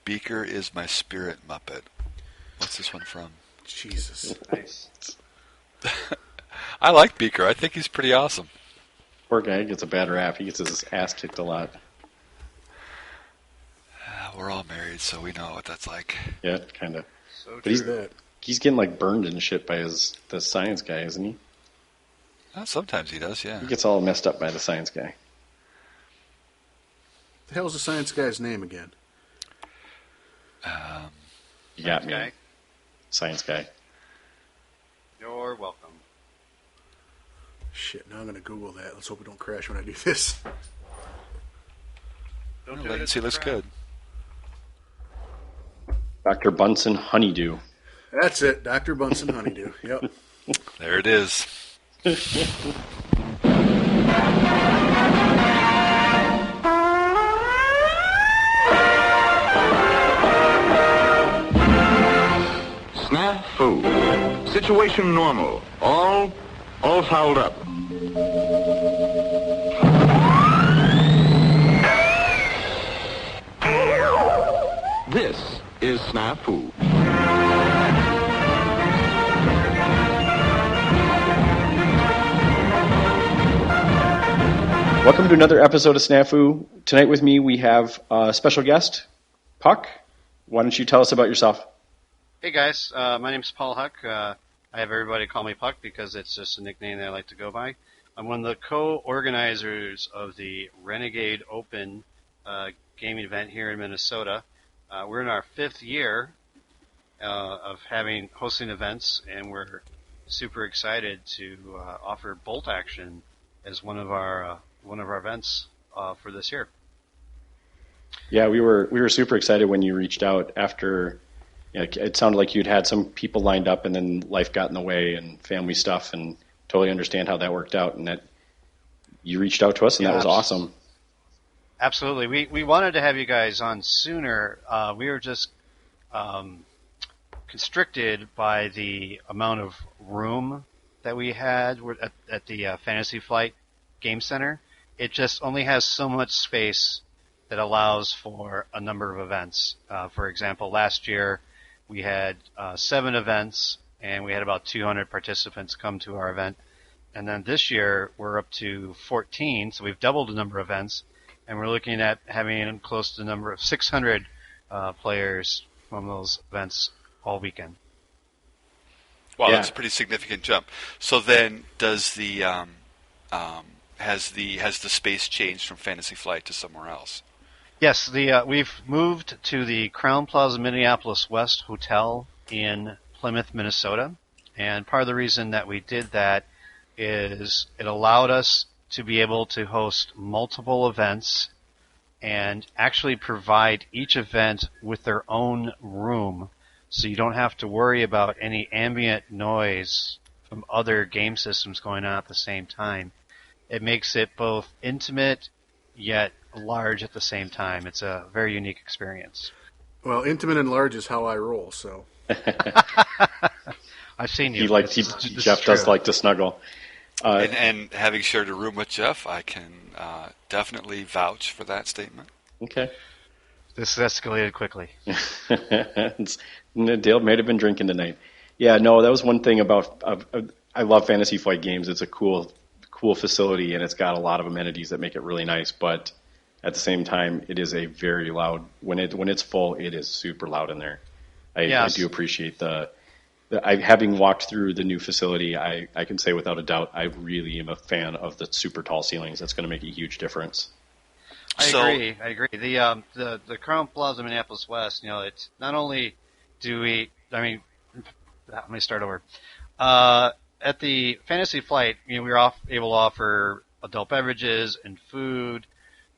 Beaker is my spirit Muppet. What's this one from? Jesus. Nice. I like Beaker. I think he's pretty awesome. Poor guy gets a bad rap. He gets his ass kicked a lot. We're all married, so we know what that's like. Yeah, kind of. So But he's getting like burned and shit by the science guy, isn't he? Sometimes he does, yeah. He gets all messed up by the science guy. The hell's the science guy's name again? You got me. Guy. Science guy. You're welcome. Shit, now I'm going to Google that. Let's hope we don't crash when I do this. Don't do Latency it. looks good. Dr. Bunsen Honeydew. That's it, Dr. Bunsen Honeydew. Yep. There it is. Snafu. Situation normal. All fouled up. This is Snafu. Welcome to another episode of Snafu. Tonight with me we have a special guest, Puck. Why don't you tell us about yourself? Hey guys, my name's Paul Huck. I have everybody call me Puck because it's just a nickname that I like to go by. I'm one of the co-organizers of the Renegade Open gaming event here in Minnesota. We're in our 5th year of hosting events, and we're super excited to offer bolt action as one of our events for this year. Yeah, we were super excited when you reached out after. It sounded like you'd had some people lined up, and then life got in the way and family stuff, and totally understand how that worked out. And that you reached out to us, and that was awesome. Absolutely, we wanted to have you guys on sooner. We were just constricted by the amount of room that we had at the Fantasy Flight Game Center. It just only has so much space that allows for a number of events. For example, last year we had 7 events, and we had about 200 participants come to our event. And then this year we're up to 14, so we've doubled the number of events, and we're looking at having close to the number of 600 players from those events all weekend. Wow, Yeah. That's a pretty significant jump. So then, does the has the space changed from Fantasy Flight to somewhere else? Yes, we've moved to the Crown Plaza Minneapolis West Hotel in Plymouth, Minnesota, and part of the reason that we did that is it allowed us to be able to host multiple events and actually provide each event with their own room, so you don't have to worry about any ambient noise from other game systems going on at the same time. It makes it both intimate yet large at the same time. It's a very unique experience. Well, intimate and large is how I roll, so. I've seen you. Jeff does like to snuggle. And having shared a room with Jeff, I can definitely vouch for that statement. Okay. This escalated quickly. Dale may have been drinking tonight. Yeah, no, that was one thing about. I love Fantasy Flight Games. It's a cool facility, and it's got a lot of amenities that make it really nice. But at the same time, it is a very loud. When it's full, it is super loud in there. I do appreciate having walked through the new facility. I can say without a doubt, I really am a fan of the super tall ceilings. That's going to make a huge difference. I agree. The Crown Plaza Minneapolis West, it's not only let me start over. At the Fantasy Flight, we were able to offer adult beverages and food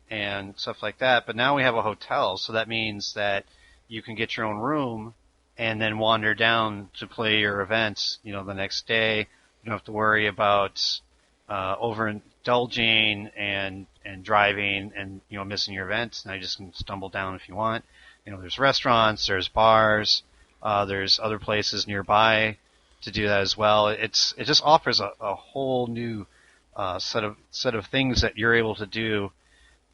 and stuff like that, but now we have a hotel, so that means that you can get your own room and then wander down to play your events, the next day. You don't have to worry about overindulging and driving and missing your events. Now you just can stumble down if you want. There's restaurants, there's bars, there's other places nearby to do that as well. It just offers a whole new set of things that you're able to do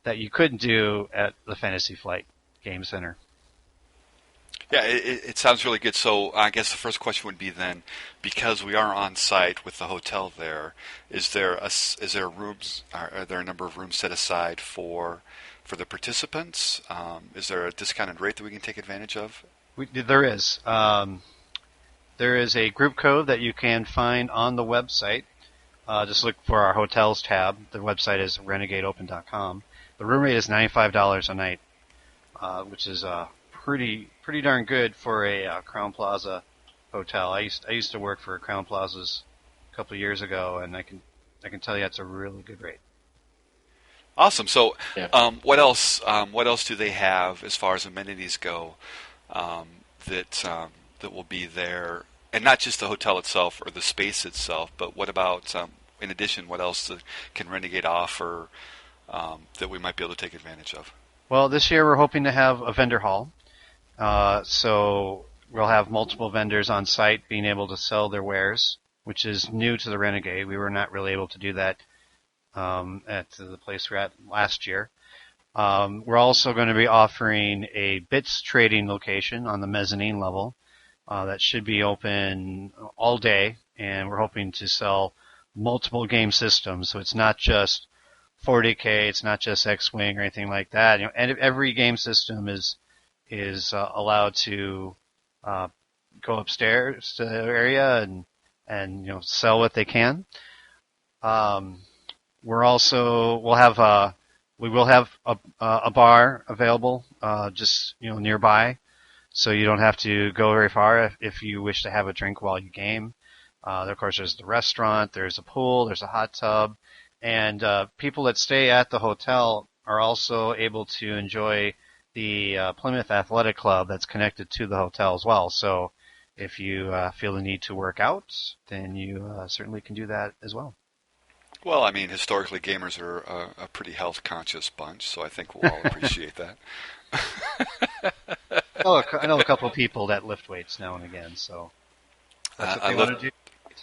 that you couldn't do at the Fantasy Flight Game Center. Yeah, it sounds really good. So I guess the first question would be then, because we are on site with the hotel there, is there rooms? Are there a number of rooms set aside for the participants? Is there a discounted rate that we can take advantage of? There is. There is a group code that you can find on the website. Just look for our hotels tab. The website is renegadeopen.com. The room rate is $95 a night, which is pretty darn good for a Crown Plaza hotel. I used to work for Crown Plazas a couple of years ago, and I can tell you it's a really good rate. Awesome. So, Yeah. what else? What else do they have as far as amenities go that will be there, and not just the hotel itself or the space itself, but what about in addition? What else can Renegade offer that we might be able to take advantage of? Well, this year we're hoping to have a vendor hall. So we'll have multiple vendors on site being able to sell their wares, which is new to the Renegade. We were not really able to do that at the place we were at last year. We're also going to be offering a bits trading location on the mezzanine level that should be open all day, and we're hoping to sell multiple game systems. So it's not just 40K, it's not just X-Wing or anything like that. And every game system is allowed to go upstairs to the area and sell what they can. We will have a bar available just nearby, so you don't have to go very far if you wish to have a drink while you game. Of course, there's the restaurant, there's a pool, there's a hot tub, and people that stay at the hotel are also able to enjoy the Plymouth Athletic Club that's connected to the hotel as well. So if you feel the need to work out, then you certainly can do that as well. Well, I mean, historically, gamers are a pretty health-conscious bunch, so I think we'll all appreciate that. I know a couple of people that lift weights now and again, so that's what they want to do.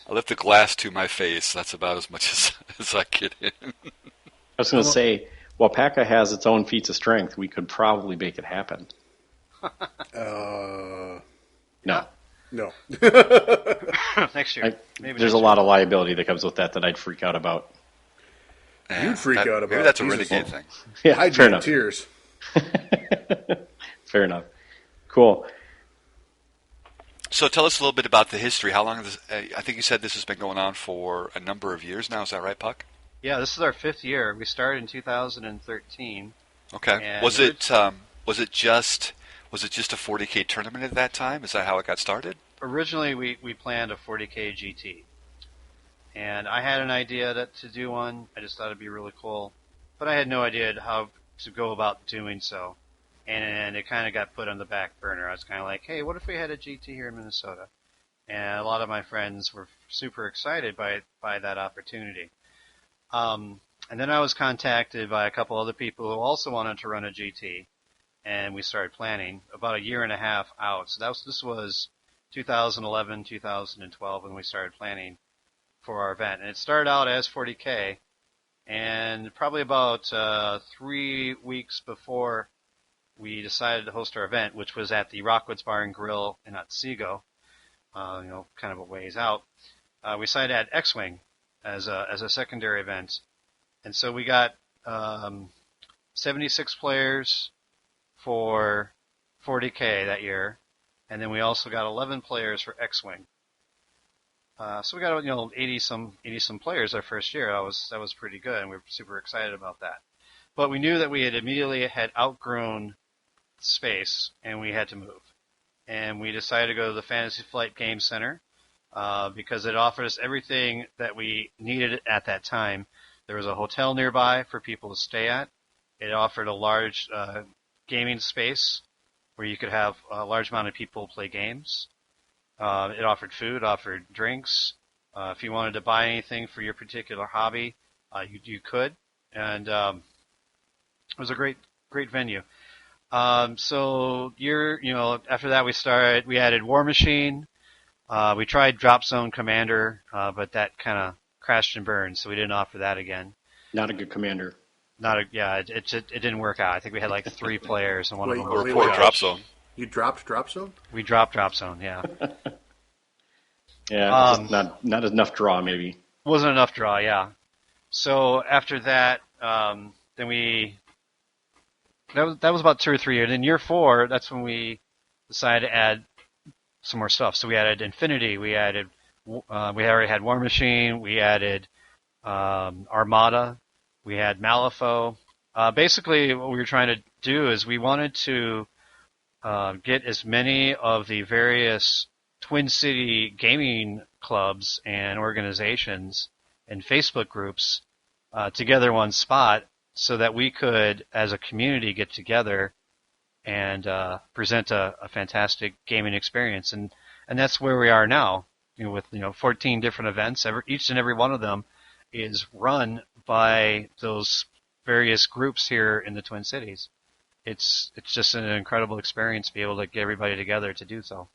I lift a glass to my face. That's about as much as I get in. I was going to say, while PACA has its own feats of strength, we could probably make it happen. No. No. Next year. There's a lot of liability that comes with that I'd freak out about. You'd freak out about. Maybe that's a Jesus. Renegade thing. Yeah, I'd fair be in enough. tears. Fair enough. Cool. So tell us a little bit about the history. How long has this, I think you said this has been going on for a number of years now. Is that right, Puck? Yeah, this is our 5th year. We started in 2013. Okay. And Was it just a 40K tournament at that time? Is that how it got started? Originally, we planned a 40K GT. And I had an idea to do one. I just thought it'd be really cool. But I had no idea how to go about doing so. And it kind of got put on the back burner. I was kind of like, hey, what if we had a GT here in Minnesota? And a lot of my friends were super excited by that opportunity. And then I was contacted by a couple other people who also wanted to run a GT. And we started planning about a year and a half out. So this was 2011, 2012 when we started planning for our event. And it started out as 40K. And probably about 3 weeks before we decided to host our event, which was at the Rockwoods Bar and Grill in Otsego, kind of a ways out, we decided to add X-Wing as a secondary event. And so we got 76 players for 40K that year, and then we also got 11 players for X-Wing. So we got 80 some players our first year. That was pretty good, and we were super excited about that. But we knew that we had immediately outgrown space, and we had to move. And we decided to go to the Fantasy Flight Game Center because it offered us everything that we needed at that time. There was a hotel nearby for people to stay at. It offered a large gaming space where you could have a large amount of people play games. It offered food, offered drinks. If you wanted to buy anything for your particular hobby, you could. And it was a great venue. So after that we added War Machine. We tried Drop Zone Commander, but that kind of crashed and burned, so we didn't offer that again. Not a good commander. It didn't work out. I think we had like 3 players, and one of them was Or Drop Zone. You dropped Drop Zone? We dropped Drop Zone, yeah. Yeah, just not enough draw, maybe. Wasn't enough draw, yeah. So after that, then we... That was about 2 or 3 years. In year 4, that's when we decided to add some more stuff. So we added Infinity, we already had War Machine, we added Armada, we had Malifaux. Basically, what we were trying to do is we wanted to get as many of the various Twin City gaming clubs and organizations and Facebook groups together in one spot so that we could, as a community, get together and present a fantastic gaming experience. And that's where we are now, with 14 different events. Each and every one of them is run by those various groups here in the Twin Cities. It's just an incredible experience to be able to get everybody together to do so.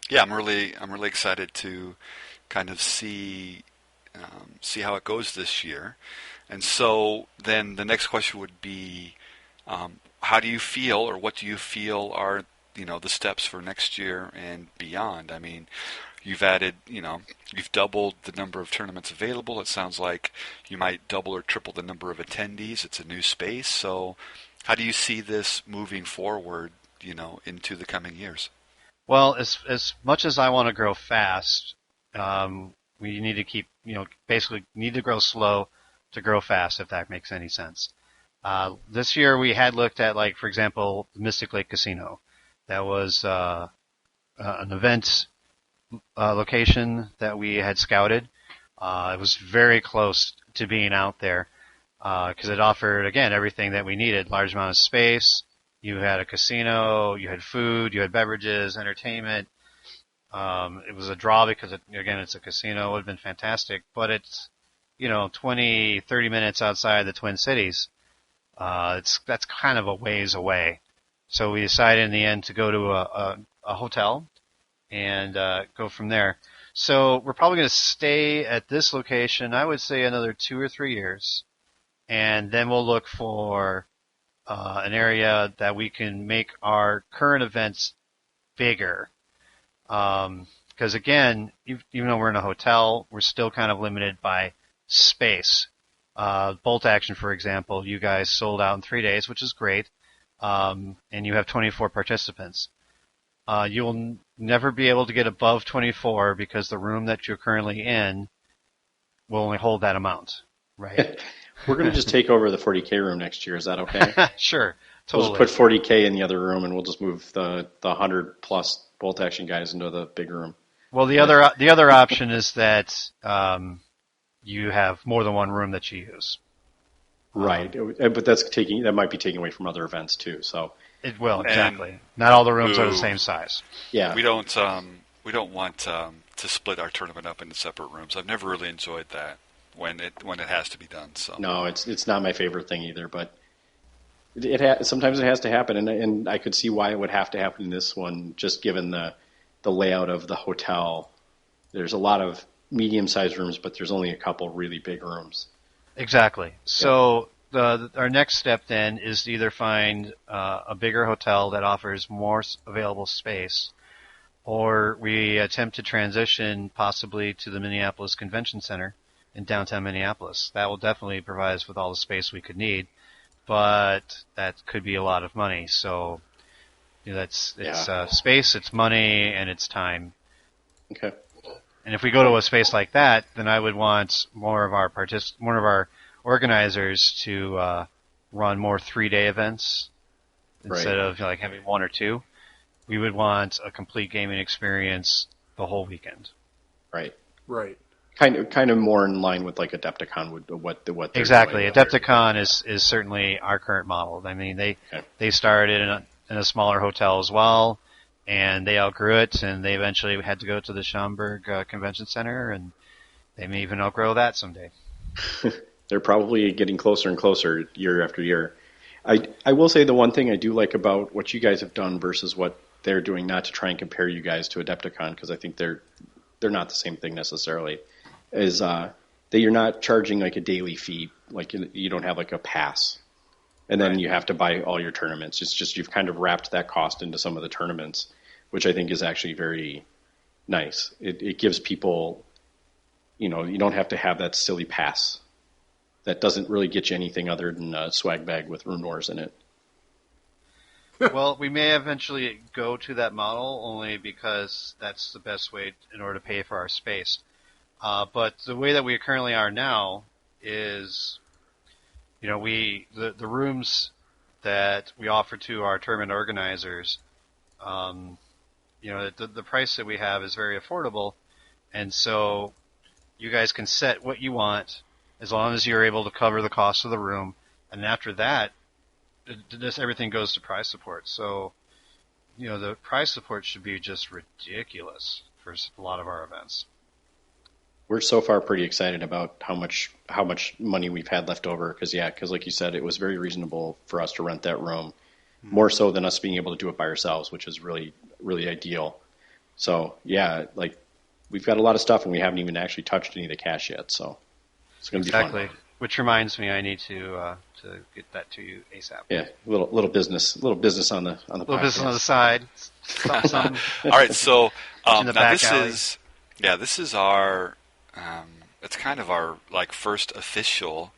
Yeah, I'm really excited to kind of see how it goes this year. And so then the next question would be, how do you feel, or what do you feel are the steps for next year and beyond? I mean, you've added, you've doubled the number of tournaments available. It sounds like you might double or triple the number of attendees. It's a new space. So how do you see this moving forward, into the coming years? Well, as much as I want to grow fast, we need to keep, basically need to grow slow to grow fast, if that makes any sense. This year we had looked at, for example, the Mystic Lake Casino. That was an event location that we had scouted. It was very close to being out there because it offered, again, everything that we needed. Large amount of space. You had a casino. You had food. You had beverages, entertainment. It was a draw because, it's a casino. It would have been fantastic. But it's, 20, 30 minutes outside the Twin Cities. That's kind of a ways away. So we decided in the end to go to a hotel and go from there. So we're probably going to stay at this location, I would say, another 2 or 3 years. And then we'll look for an area that we can make our current events bigger. Because, again, even though we're in a hotel, we're still kind of limited by space. Bolt Action, for example, you guys sold out in 3 days, which is great. And you have 24 participants. You'll never be able to get above 24 because the room that you're currently in will only hold that amount, right? We're going to just take over the 40K room next year. Is that okay? Sure, totally. We'll just put 40K in the other room, and we'll just move the 100-plus Bolt Action guys into the big room. Well, the other option is that you have more than one room that you use. Right, but that might be taken away from other events too. So it will, exactly. Not all the rooms are the same size. Yeah, we don't want to split our tournament up into separate rooms. I've never really enjoyed that when it has to be done. So no, it's not my favorite thing either. But sometimes it has to happen, and I could see why it would have to happen in this one, just given the layout of the hotel. There's a lot of medium-sized rooms, but there's only a couple really big rooms. Exactly. So our next step then is to either find a bigger hotel that offers more available space, or we attempt to transition possibly to the Minneapolis Convention Center in downtown Minneapolis. That will definitely provide us with all the space we could need, but that could be a lot of money. So it's space, it's money, and it's time. Okay. And if we go to a space like that, then I would want more of our organizers to run more 3-day events instead of having 1 or 2. We would want a complete gaming experience the whole weekend. Right. Right. Kind of more in line with Adepticon would what they're exactly. doing. Adepticon is certainly our current model. I mean, they started in a smaller hotel as well. And they outgrew it, and they eventually had to go to the Schaumburg Convention Center, and they may even outgrow that someday. They're probably getting closer and closer year after year. I will say the one thing I do like about what you guys have done versus what they're doing, not to try and compare you guys to Adepticon, because I think they're not the same thing necessarily, is that you're not charging a daily fee, you don't have a pass. And then Right. you have to buy all your tournaments. It's just you've kind of wrapped that cost into some of the tournaments, which I think is actually very nice. It gives people, you don't have to have that silly pass that doesn't really get you anything other than a swag bag with Rune Wars in it. Well, we may eventually go to that model only because that's the best way in order to pay for our space. But the way that we currently are now is, the rooms that we offer to our tournament organizers, the price that we have is very affordable, and so you guys can set what you want as long as you're able to cover the cost of the room, and after that, everything goes to prize support. So, the prize support should be just ridiculous for a lot of our events. We're so far pretty excited about how much money we've had left over because like you said, it was very reasonable for us to rent that room, more so than us being able to do it by ourselves, which is really, really ideal. So yeah, like we've got a lot of stuff and we haven't even actually touched any of the cash yet. So it's going to be fun. Which reminds me, I need to get that to you ASAP. Yeah, little business on the little podcast. business on the side. Something. All right, so in the now back this alley. is our it's kind of our like first official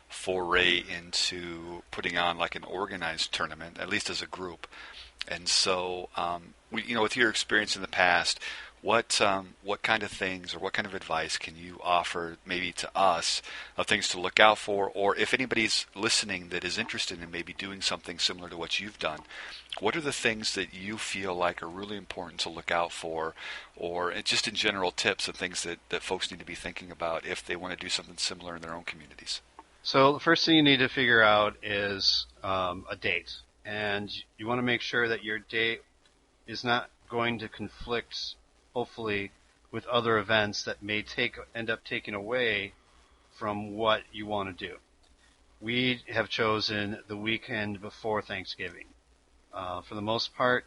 foray into putting on like an organized tournament, at least as a group. And so, with your experience in the past, what kind of things or what kind of advice can you offer maybe to us of things to look out for, or if anybody's listening that is interested in maybe doing something similar to what you've done, what are the things that you feel like are really important to look out for, or just in general tips of things that folks need to be thinking about if they want to do something similar in their own communities? So the first thing you need to figure out is a date. And you want to make sure that your date is not going to conflict, hopefully, with other events that may end up taking away from what you want to do. We have chosen the weekend before Thanksgiving. For the most part,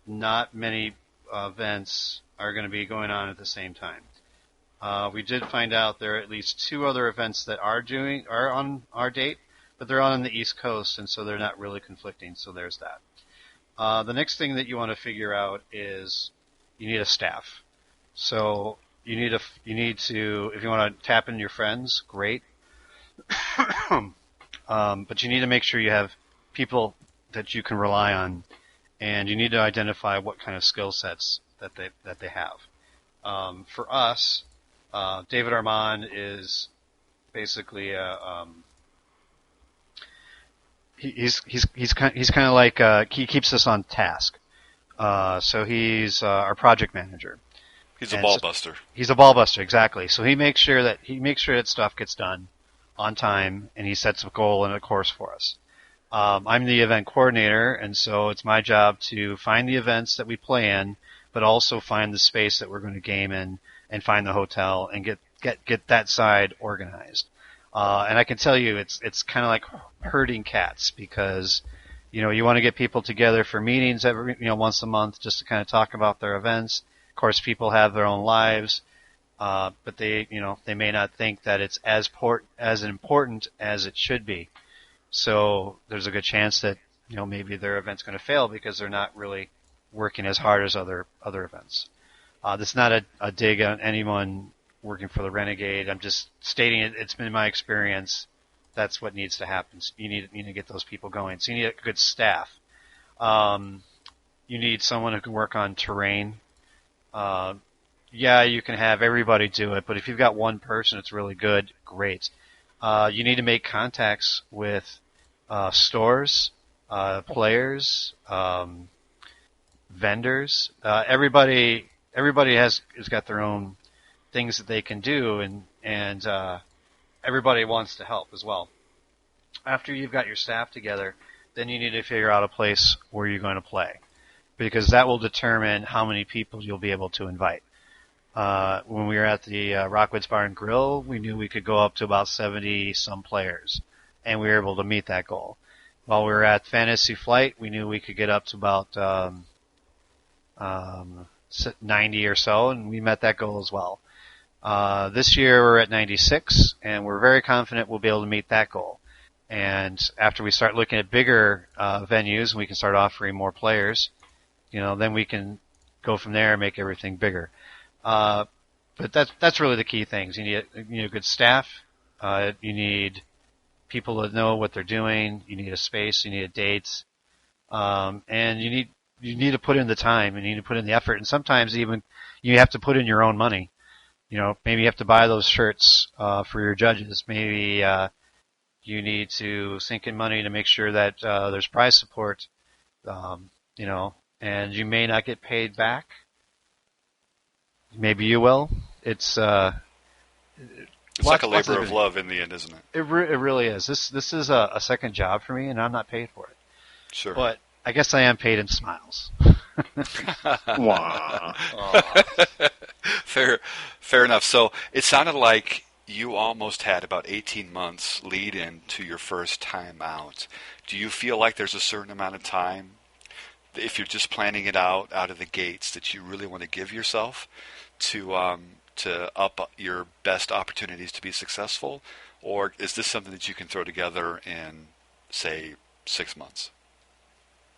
not many events are going to be going on at the same time. We did find out there are at least 2 other events that are on our date, but they're on the East Coast, and so they're not really conflicting, so there's that. The next thing that you want to figure out is you need a staff. So you need to, if you want to tap in your friends, great. But you need to make sure you have people that you can rely on, and you need to identify what kind of skill sets that they have. For us, David Armand is basically he's kind of like he keeps us on task. So he's our project manager. He's a ball buster. He's a ball buster, exactly. So he makes sure that stuff gets done on time, and he sets a goal and a course for us. I'm the event coordinator, and so it's my job to find the events that we play in, but also find the space that we're going to game in, and find the hotel and get that side organized. And I can tell you, it's kind of like herding cats because, you want to get people together for meetings once a month just to kind of talk about their events. Of course, people have their own lives, but they may not think that it's as important as it should be. So there's a good chance that, maybe their event's going to fail because they're not really working as hard as other events. This is not a dig on anyone working for the Renegade. I'm just stating it. It's been my experience. That's what needs to happen. You need to get those people going. So you need a good staff. You need someone who can work on terrain. You can have everybody do it, but if you've got one person that's really good, great. You need to make contacts with stores, players, vendors. Everybody has got their own things that they can do, and everybody wants to help as well. After you've got your staff together, then you need to figure out a place where you're going to play, because that will determine how many people you'll be able to invite. When we were at the Rockwoods Bar and Grill, we knew we could go up to about 70-some players, and we were able to meet that goal. While we were at Fantasy Flight, we knew we could get up to about 90 or so, and we met that goal as well. This year we're at 96, and we're very confident we'll be able to meet that goal. And after we start looking at bigger venues and we can start offering more players, then we can go from there and make everything bigger. But that's really the key things. You need a good staff. You need people that know what they're doing. You need a space. You need dates, and you need to put in the time. And you need to put in the effort. And sometimes even you have to put in your own money. Maybe you have to buy those shirts for your judges. Maybe you need to sink in money to make sure that there's prize support. And you may not get paid back. Maybe you will. It's like a labor of love in the end, isn't it? It really is. This is a second job for me, and I'm not paid for it. Sure. But I guess I am paid in smiles. Wow. Fair enough. So it sounded like you almost had about 18 months lead in to your first time out. Do you feel like there's a certain amount of time, if you're just planning it out of the gates, that you really want to give yourself to up your best opportunities to be successful? Or is this something that you can throw together in, say, 6 months?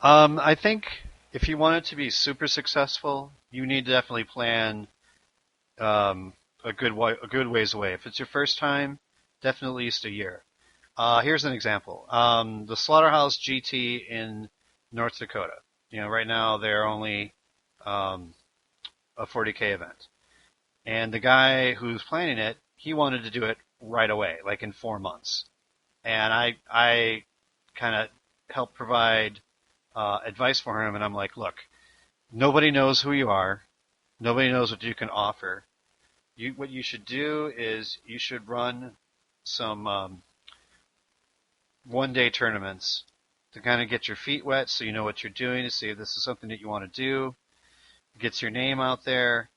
I think if you want it to be super successful, you need to definitely plan a good ways away. If it's your first time, definitely at least a year. Here's an example. The Slaughterhouse GT in North Dakota. Right now they're only a 40K event. And the guy who's planning it, he wanted to do it right away, like in 4 months. And I kind of helped provide advice for him, and I'm like, look, nobody knows who you are. Nobody knows what you can offer. What you should do is you should run some one-day tournaments to kind of get your feet wet so you know what you're doing, to see if this is something that you want to do. Gets your name out there,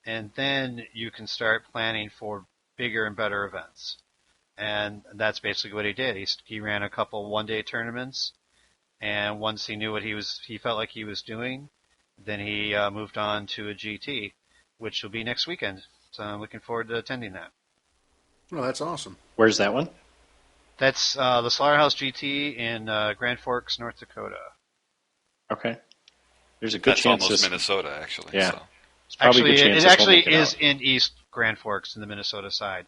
and then you can start planning for bigger and better events. And that's basically what he did. He ran a couple one-day tournaments, and once he knew what he felt like he was doing, then he moved on to a GT, which will be next weekend. So I'm looking forward to attending that. Well, that's awesome. Where's that one? That's the Slaughterhouse GT in Grand Forks, North Dakota. Okay. There's a good chance almost Minnesota, actually. Yeah. So. It's probably a good chance it actually it is out. in East Grand Forks in the Minnesota side.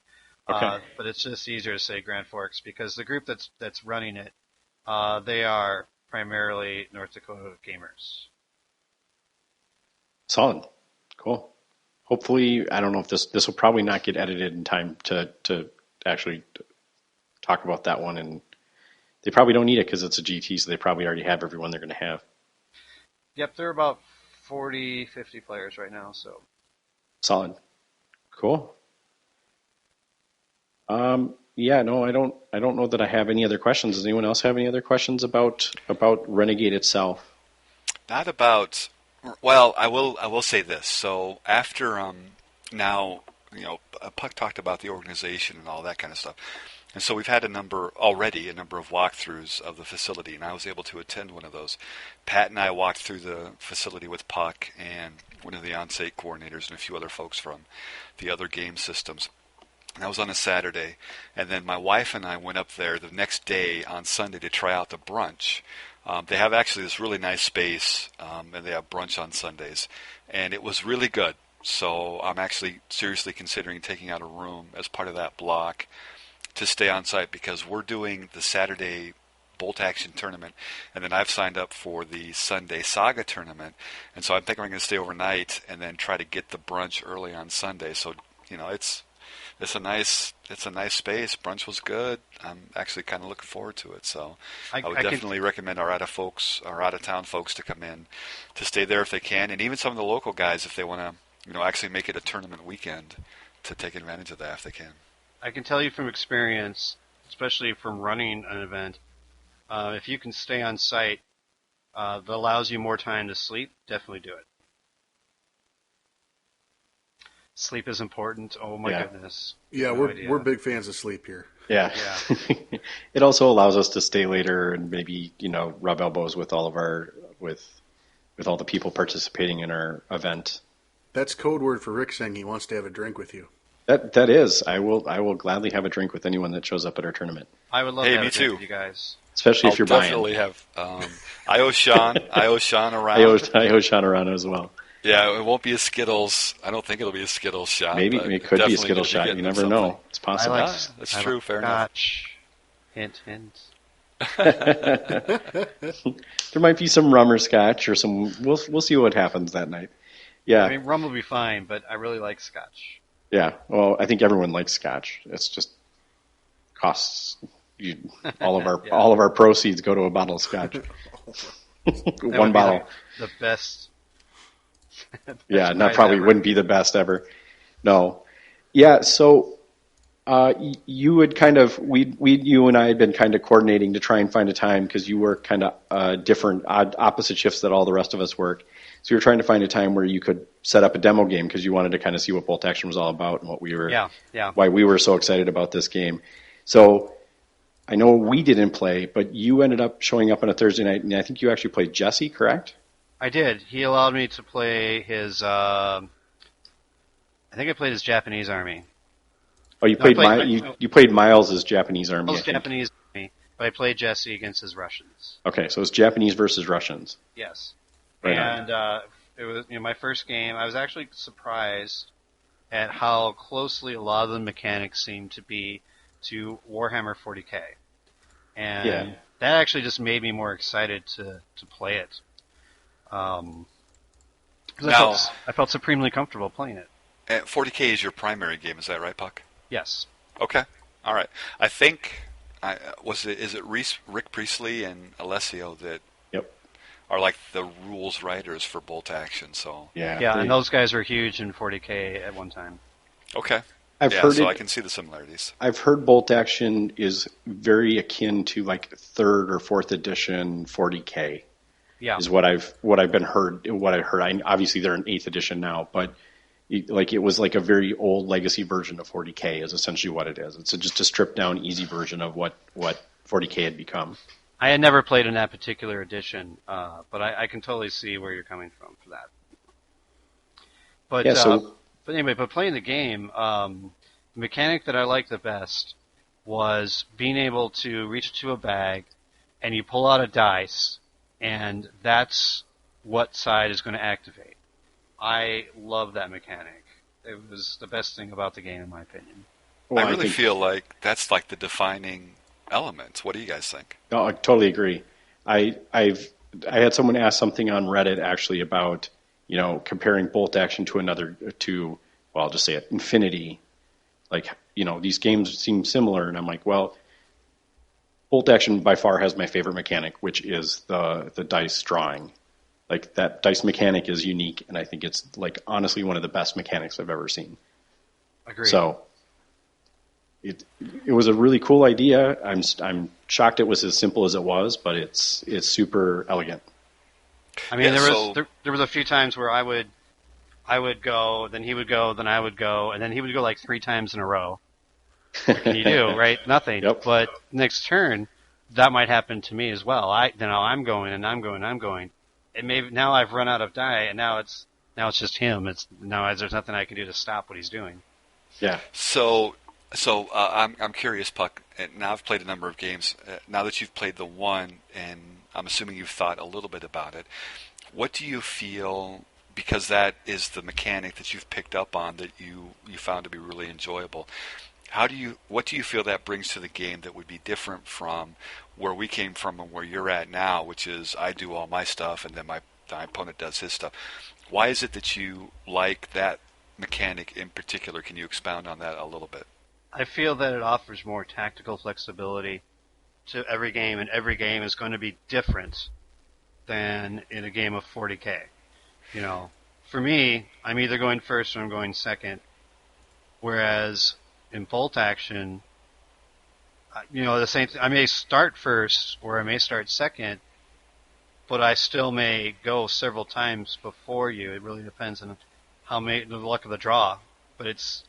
Okay. But it's just easier to say Grand Forks because the group that's running it, they are primarily North Dakota gamers. Solid. Cool. Hopefully, I don't know if this will probably not get edited in time to actually talk about that one, and they probably don't need it because it's a GT, so they probably already have everyone they're going to have. Yep, they're about 40, 50 players right now, so. Solid. Cool. Yeah, no, I don't know that I have any other questions. Does anyone else have any other questions about Renegade itself? Not about. Well, I will say this. So after now, Puck talked about the organization and all that kind of stuff, and so we've had a number of walkthroughs of the facility, and I was able to attend one of those. Pat and I walked through the facility with Puck and one of the on-site coordinators and a few other folks from the other game systems. And that was on a Saturday, and then my wife and I went up there the next day on Sunday to try out the brunch. They have actually this really nice space, and they have brunch on Sundays, and it was really good. So I'm actually seriously considering taking out a room as part of that block to stay on site because we're doing the Saturday Bolt Action tournament, and then I've signed up for the Sunday Saga tournament, and so I'm thinking I'm going to stay overnight and then try to get the brunch early on Sunday. So it's a nice space. Brunch was good. I'm actually kind of looking forward to it. So I would definitely recommend our out of town folks to come in to stay there if they can, and even some of the local guys if they want to actually make it a tournament weekend to take advantage of that if they can. I can tell you from experience, especially from running an event, if you can stay on site, that allows you more time to sleep. Definitely do it. Sleep is important. Oh my goodness. Yeah, we're big fans of sleep here. Yeah. It also allows us to stay later and maybe, rub elbows with all of with all the people participating in our event. That's code word for Rick saying he wants to have a drink with you. That is. I will gladly have a drink with anyone that shows up at our tournament. I would love to have a drink with you guys. Especially if you're buying. I'll definitely have. I owe Sean around. I owe Sean around as well. Yeah, it won't be a Skittles. I don't think it'll be a Skittles shot. Maybe it could be a Skittles shot. You never know. It's possible. That's true. Fair enough. Hint, hint. There might be some rum or scotch or some. We'll see what happens that night. Yeah. I mean, rum will be fine, but I really like scotch. Yeah. Well, I think everyone likes scotch. It's just costs. All of our proceeds go to a bottle of scotch. One bottle. The best. Yeah, wouldn't be the best ever. No. Yeah, so you had kind of you and I had been kind of coordinating to try and find a time because you work kind of different opposite shifts that all the rest of us work. So you were trying to find a time where you could set up a demo game because you wanted to kind of see what Bolt Action was all about and what we were why we were so excited about this game. So I know we didn't play, but you ended up showing up on a Thursday night, and I think you actually played Jesse, correct? I did. He allowed me to play his. I think I played his Japanese army. Oh, you played Miles' Japanese army. Japanese army, but I played Jesse against his Russians. Okay, so it's Japanese versus Russians. Yes, right and it was my first game. I was actually surprised at how closely a lot of the mechanics seemed to be to Warhammer 40K, and that actually just made me more excited to play it. I felt supremely comfortable playing it. 40K is your primary game, is that right, Puck? Yes. Okay. All right. I think is it Rick Priestley and Alessio that are like the rules writers for Bolt Action? So and those guys were huge in 40K at one time. Okay. I can see the similarities. I've heard Bolt Action is very akin to like 3rd or 4th edition 40K. Yeah. Is what I've heard. Obviously, they're in 8th edition now, but it was like a very old legacy version of 40K is essentially what it is. It's just a stripped down, easy version of what 40K had become. I had never played in that particular edition, but I can totally see where you're coming from for that. But anyway, playing the game, the mechanic that I liked the best was being able to reach into a bag and you pull out a dice. And that's what side is going to activate. I love that mechanic. It was the best thing about the game, in my opinion. Well, I really feel like that's like the defining element. What do you guys think? No, I totally agree. I had someone ask something on Reddit actually about comparing Bolt Action to I'll just say it, Infinity. Like these games seem similar, and I'm like, well. Bolt Action by far has my favorite mechanic, which is the dice drawing. Like that dice mechanic is unique, and I think it's like honestly one of the best mechanics I've ever seen. Agreed. So it was a really cool idea. I'm shocked it was as simple as it was, but it's super elegant. I mean, there was a few times where I would go, then he would go, then I would go, and then he would go like 3 times in a row. What can you do, right? Nothing. Yep. But next turn, that might happen to me as well. I'm going. Now I've run out of die, and now it's just him. There's nothing I can do to stop what he's doing. Yeah. So I'm curious, Puck. Now I've played a number of games. Now that you've played the one, and I'm assuming you've thought a little bit about it, what do you feel? Because that is the mechanic that you've picked up on that you found to be really enjoyable. What do you feel that brings to the game that would be different from where we came from and where you're at now, which is I do all my stuff and then my opponent does his stuff? Why is it that you like that mechanic in particular? Can you expound on that a little bit? I feel that it offers more tactical flexibility to every game, and every game is going to be different than in a game of 40K. For me, I'm either going first or I'm going second, whereas in Bolt Action, the same thing. I may start first or I may start second, but I still may go several times before you. It really depends on the luck of the draw. But it's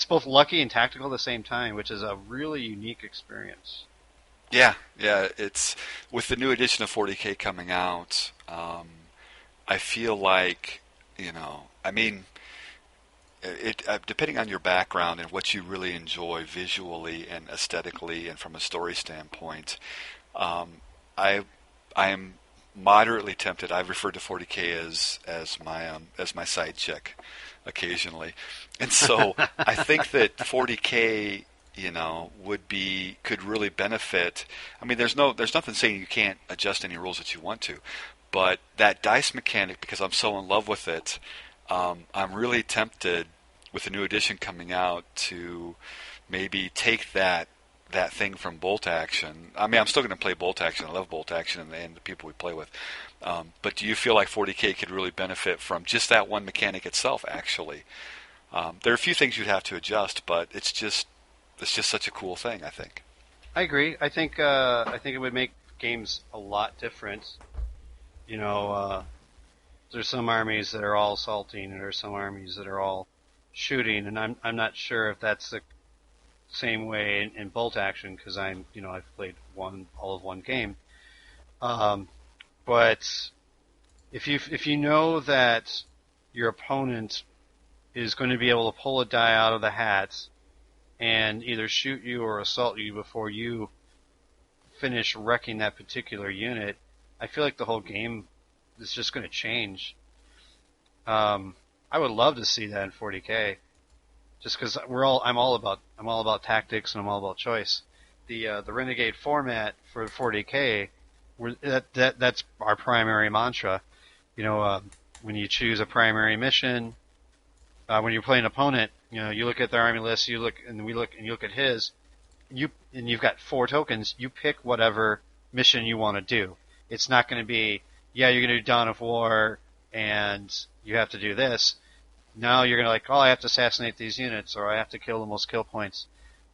both lucky and tactical at the same time, which is a really unique experience. Yeah. It's with the new edition of 40K coming out. I feel like depending on your background and what you really enjoy visually and aesthetically and from a story standpoint, I am moderately tempted. I've referred to 40K as my side chick occasionally, and so I think that 40K could really benefit. I mean, there's nothing saying you can't adjust any rules that you want to, but that dice mechanic, because I'm so in love with it, I'm really tempted with the new edition coming out to maybe take that thing from bolt action. I mean, I'm still going to play bolt action. I love bolt action and the people we play with. But do you feel like 40K could really benefit from just that one mechanic itself? Actually, there are a few things you'd have to adjust, but it's just such a cool thing, I think. I agree. I think it would make games a lot different. There's some armies that are all assaulting, and there's some armies that are all shooting, and I'm not sure if that's the same way in bolt action, because I've played all of one game. But if you know that your opponent is going to be able to pull a die out of the hat and either shoot you or assault you before you finish wrecking that particular unit, I feel like the whole game is just going to change. I would love to see that in 40K, just because I'm all about tactics and I'm all about choice. The Renegade format for 40K, that's our primary mantra. When you choose a primary mission, when you're playing an opponent, you look at their army list, you look at his, and you've got 4 tokens. You pick whatever mission you want to do. It's not going to be, you're going to do Dawn of War, and you have to do this. Now you're going to I have to assassinate these units, or I have to kill the most kill points.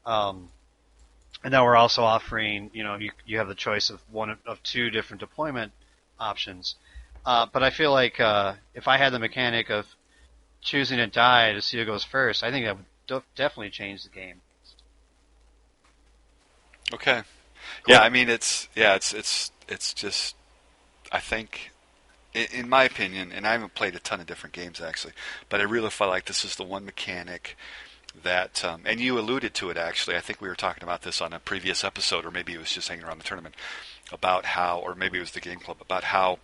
And now we're also offering, you have the choice of one of 2 different deployment options. But I feel like if I had the mechanic of choosing a die to see who goes first, I think that would definitely change the game. Okay. Cool. Yeah, I mean, it's just, I think, in my opinion, and I haven't played a ton of different games actually, but I really feel like this is the one mechanic that, and you alluded to it actually, I think we were talking about this on a previous episode, or maybe it was just hanging around the tournament, about how, or maybe it was the game club, about how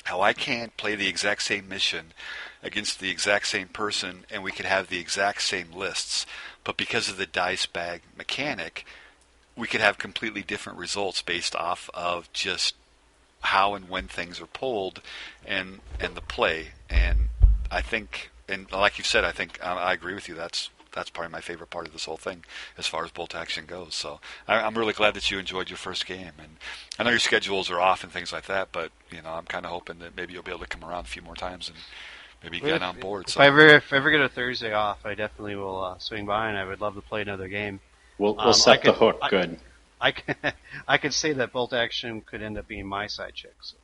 I can't play the exact same mission against the exact same person and we could have the exact same lists, but because of the dice bag mechanic, we could have completely different results based off of just how and when things are pulled and the play. And I think, and like you said, I think I agree with you. That's probably my favorite part of this whole thing as far as bolt action goes. So I'm really glad that you enjoyed your first game. And I know your schedules are off and things like that, but I'm kind of hoping that maybe you'll be able to come around a few more times and maybe get on board. If I ever get a Thursday off, I definitely will swing by, and I would love to play another game. We'll set the hook good. I could say that bolt action could end up being my side chick. So.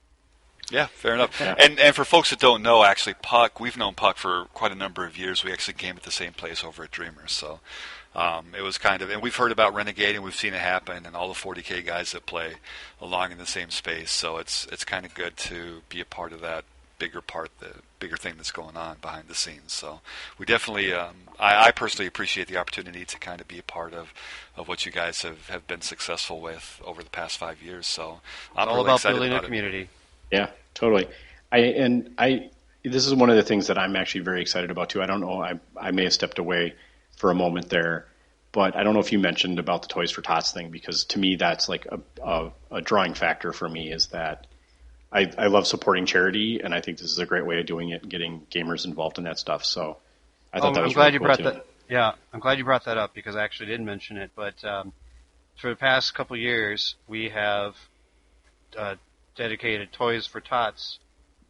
Yeah, fair enough. Yeah. And for folks that don't know, actually, Puck, we've known Puck for quite a number of years. We actually game at the same place over at Dreamers. So it was kind of, and we've heard about Renegade and we've seen it happen, and all the 40K guys that play along in the same space. So it's kind of good to be a part of that bigger thing that's going on behind the scenes. So we definitely, I personally appreciate the opportunity to kind of be a part of what you guys have been successful with over the past 5 years. So I'm all really about excited building about a community. Yeah, totally. This is one of the things that I'm actually very excited about too. I don't know, I may have stepped away for a moment there, but I don't know if you mentioned about the Toys for Tots thing, because to me that's like a drawing factor for me, is that I love supporting charity, and I think this is a great way of doing it and getting gamers involved in that stuff. So I thought that was really cool too. Yeah, I'm glad you brought that up, because I actually did mention it. But for the past couple years, we have dedicated Toys for Tots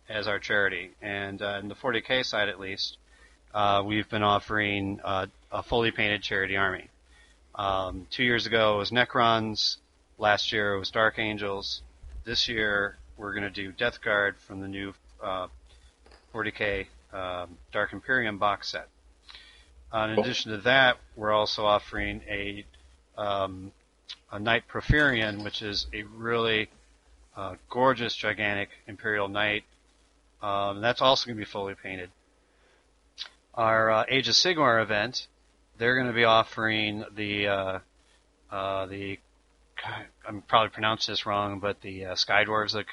as our charity, and in the 40K side at least, we've been offering a fully painted charity army. 2 years ago it was Necrons, last year it was Dark Angels, this year we're going to do Death Guard from the new 40K Dark Imperium box set. In addition to that, we're also offering a Knight Proferian, which is a really gorgeous, gigantic Imperial Knight. That's also going to be fully painted. our Age of Sigmar event, they're going to be offering the I'm probably pronouncing this wrong, but the Sky Dwarves, the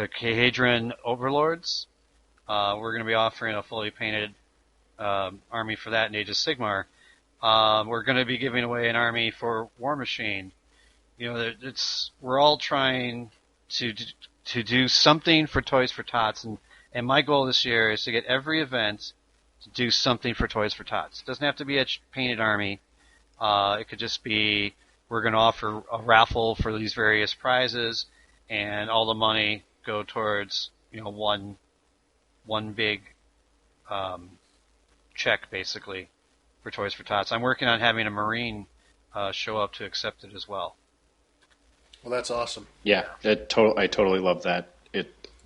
Kahedron Overlords. We're going to be offering a fully painted army for that in Age of Sigmar. We're going to be giving away an army for War Machine. We're all trying to do something for Toys for Tots, and my goal this year is to get every event to do something for Toys for Tots. It doesn't have to be a painted army. It could just be we're going to offer a raffle for these various prizes, and all the money go towards one big check basically for Toys for Tots. I'm working on having a Marine show up to accept it as well. Well, that's awesome. Yeah, I totally love that.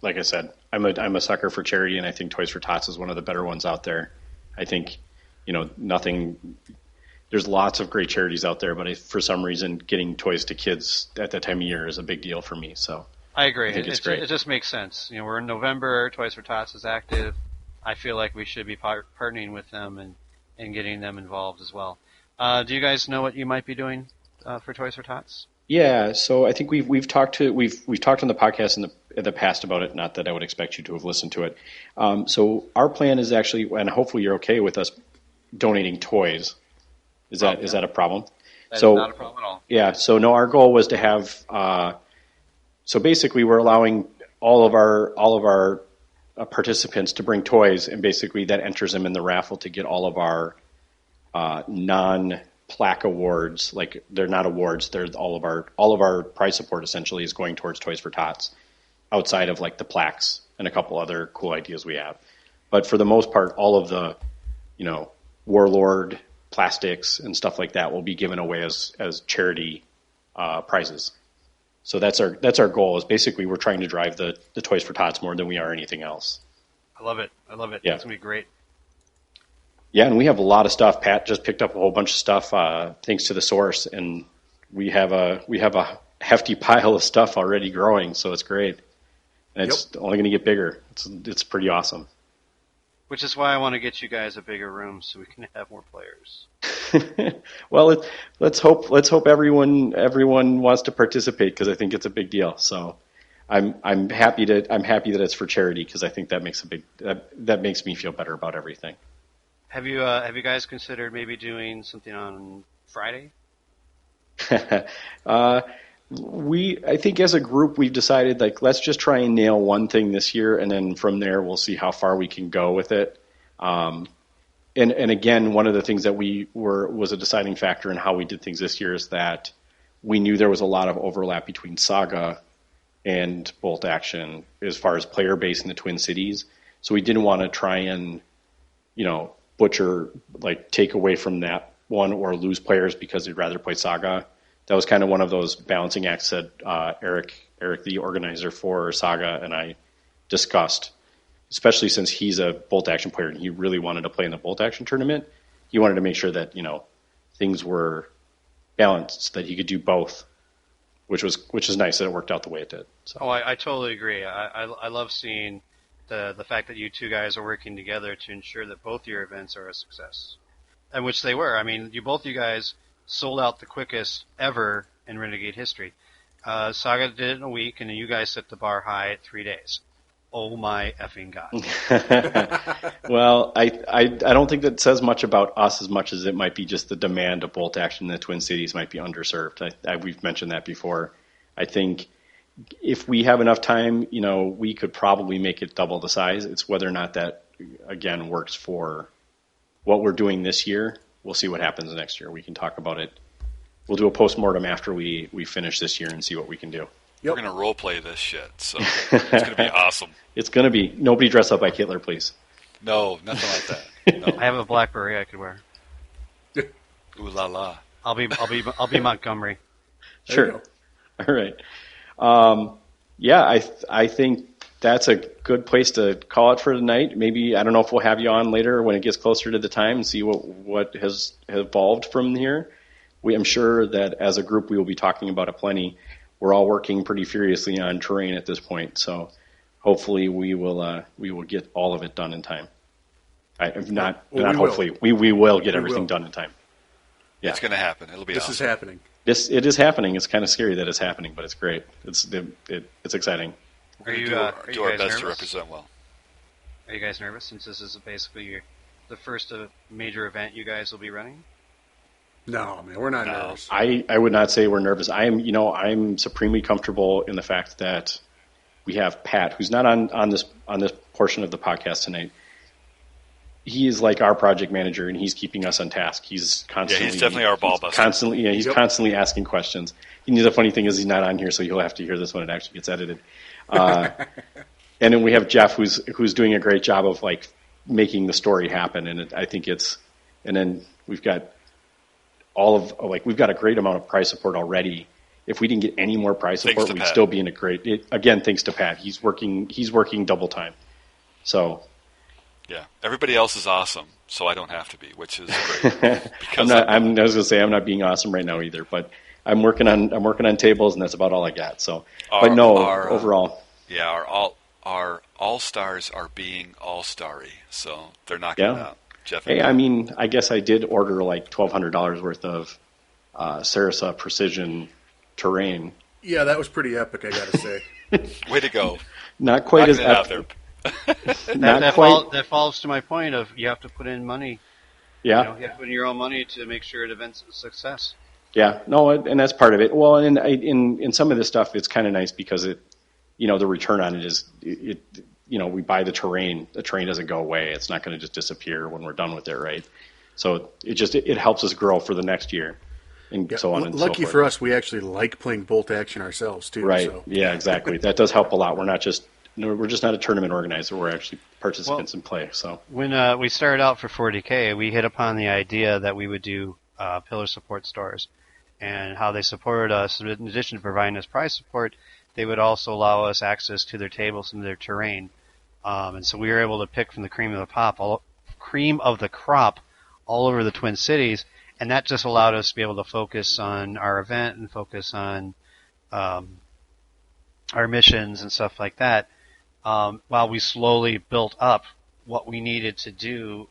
Like I said, I'm a sucker for charity, and I think Toys for Tots is one of the better ones out there. I think, there's lots of great charities out there, but for some reason, getting toys to kids at that time of year is a big deal for me. So I agree. I think it's great. It just makes sense. We're in November. Toys for Tots is active. I feel like we should be partnering with them and getting them involved as well. Do you guys know what you might be doing for Toys for Tots? Yeah, so I think we've talked on the podcast in the past about it. Not that I would expect you to have listened to it. So our plan is actually, and hopefully you're okay with us donating toys. Is that a problem? That's not a problem at all. Yeah. So no, our goal was to have. So basically, we're allowing all of our participants to bring toys, and basically that enters them in the raffle to get all of our non-plaque awards. Like, they're not awards; they're all of our prize support essentially is going towards Toys for Tots, outside of like the plaques and a couple other cool ideas we have. But for the most part, all of the Warlord plastics and stuff like that will be given away as charity prizes. So that's our goal. Is basically we're trying to drive the Toys for Tots more than we are anything else. I love it. Yeah. It's gonna be great. Yeah, and we have a lot of stuff. Pat just picked up a whole bunch of stuff thanks to the source, and we have a hefty pile of stuff already growing. So it's great, and it's only going to get bigger. It's pretty awesome. Which is why I want to get you guys a bigger room so we can have more players. Well, let's hope everyone wants to participate, because I think it's a big deal. So I'm happy that it's for charity, because I think that makes me feel better about everything. Have you guys considered maybe doing something on Friday? I think as a group we've decided, like, let's just try and nail one thing this year, and then from there we'll see how far we can go with it. And again, one of the things that was a deciding factor in how we did things this year is that we knew there was a lot of overlap between Saga and Bolt Action as far as player base in the Twin Cities. So we didn't want to try and, butcher, like, take away from that one or lose players because they'd rather play Saga. That was kind of one of those balancing acts that Eric, the organizer for Saga, and I discussed, especially since he's a Bolt Action player and he really wanted to play in the Bolt Action tournament. He wanted to make sure that, things were balanced so that he could do both, which is nice that it worked out the way it did. So. Oh, I totally agree. I love seeing the fact that you two guys are working together to ensure that both your events are a success, and which they were. I mean, you guys sold out the quickest ever in Renegade history. Saga did it in a week, and then you guys set the bar high at 3 days. Oh my effing God. Well, I don't think that says much about us as much as it might be just the demand of Bolt Action in the Twin Cities might be underserved. We've mentioned that before. I think if we have enough time, we could probably make it double the size. It's whether or not that, again, works for what we're doing this year. We'll see what happens next year. We can talk about it. We'll do a postmortem after we finish this year and see what we can do. Yep. We're going to role play this shit, so it's going to be awesome. It's going to be. Nobody dress up like Hitler, please. No, nothing like that. No. I have a BlackBerry I could wear. Ooh la la. I'll be Montgomery. Sure. All right. I think that's a good place to call it for tonight. Maybe, I don't know if we'll have you on later when it gets closer to the time and see what has evolved from here. I'm sure that as a group we will be talking about it plenty. We're all working pretty furiously on terrain at this point, so hopefully we will get all of it done in time. I've not Well, not we will. hopefully we will get We everything will. done in time. Yeah. It's going to happen. It'll be This awesome. is happening. It is happening. It's kind of scary that it's happening, but it's great. It's exciting. We're going to are do you our guys best to nervous? represent well. Are you guys nervous since this is basically the first major event you guys will be running? No, man, we're not No. nervous. I would not say we're nervous. I'm supremely comfortable in the fact that we have Pat, who's not on this portion of the podcast tonight. He is like our project manager, and he's keeping us on task. He's constantly he's definitely our ball buster. He's constantly asking questions. And the funny thing is, he's not on here, so you'll have to hear this when it actually gets edited. And then we have Jeff, who's doing a great job of like making the story happen. And I think and then we've got we've got a great amount of prize support already. If we didn't get any more prize Thanks support, to we'd Pat. still be in a great. Again, thanks to Pat. He's working double time. So. Yeah, everybody else is awesome, so I don't have to be, which is great. Because I was going to say I'm not being awesome right now either, but I'm working on tables, and that's about all I got. So, overall, yeah, our all stars are being all starry, so they're knocking it out. Jeff, hey, I mean, I guess I did order like $1,200 worth of Sarasa Precision terrain. Yeah, that was pretty epic, I got to say. way to go! Not quite as Knocking it out epic. there. That falls to my point of you have to put in money. Yeah. You have to put in your own money to make sure it event's a success. Yeah, no, and that's part of it. Well, and in some of this stuff, it's kind of nice because the return on it is we buy the terrain doesn't go away. It's not going to just disappear when we're done with it, right? So it helps us grow for the next year, and so on and so forth. Lucky for us, we actually like playing bolt action ourselves too. Right? So. Yeah, exactly. That does help a lot. We're just not a tournament organizer. We're actually participants in play. So when we started out for 40K, we hit upon the idea that we would do pillar support stores, and how they supported us. In addition to providing us prize support, they would also allow us access to their tables and their terrain. And so we were able to pick from the cream of the crop all over the Twin Cities, and that just allowed us to be able to focus on our event and focus on our missions and stuff like that. While we slowly built up what we needed to do,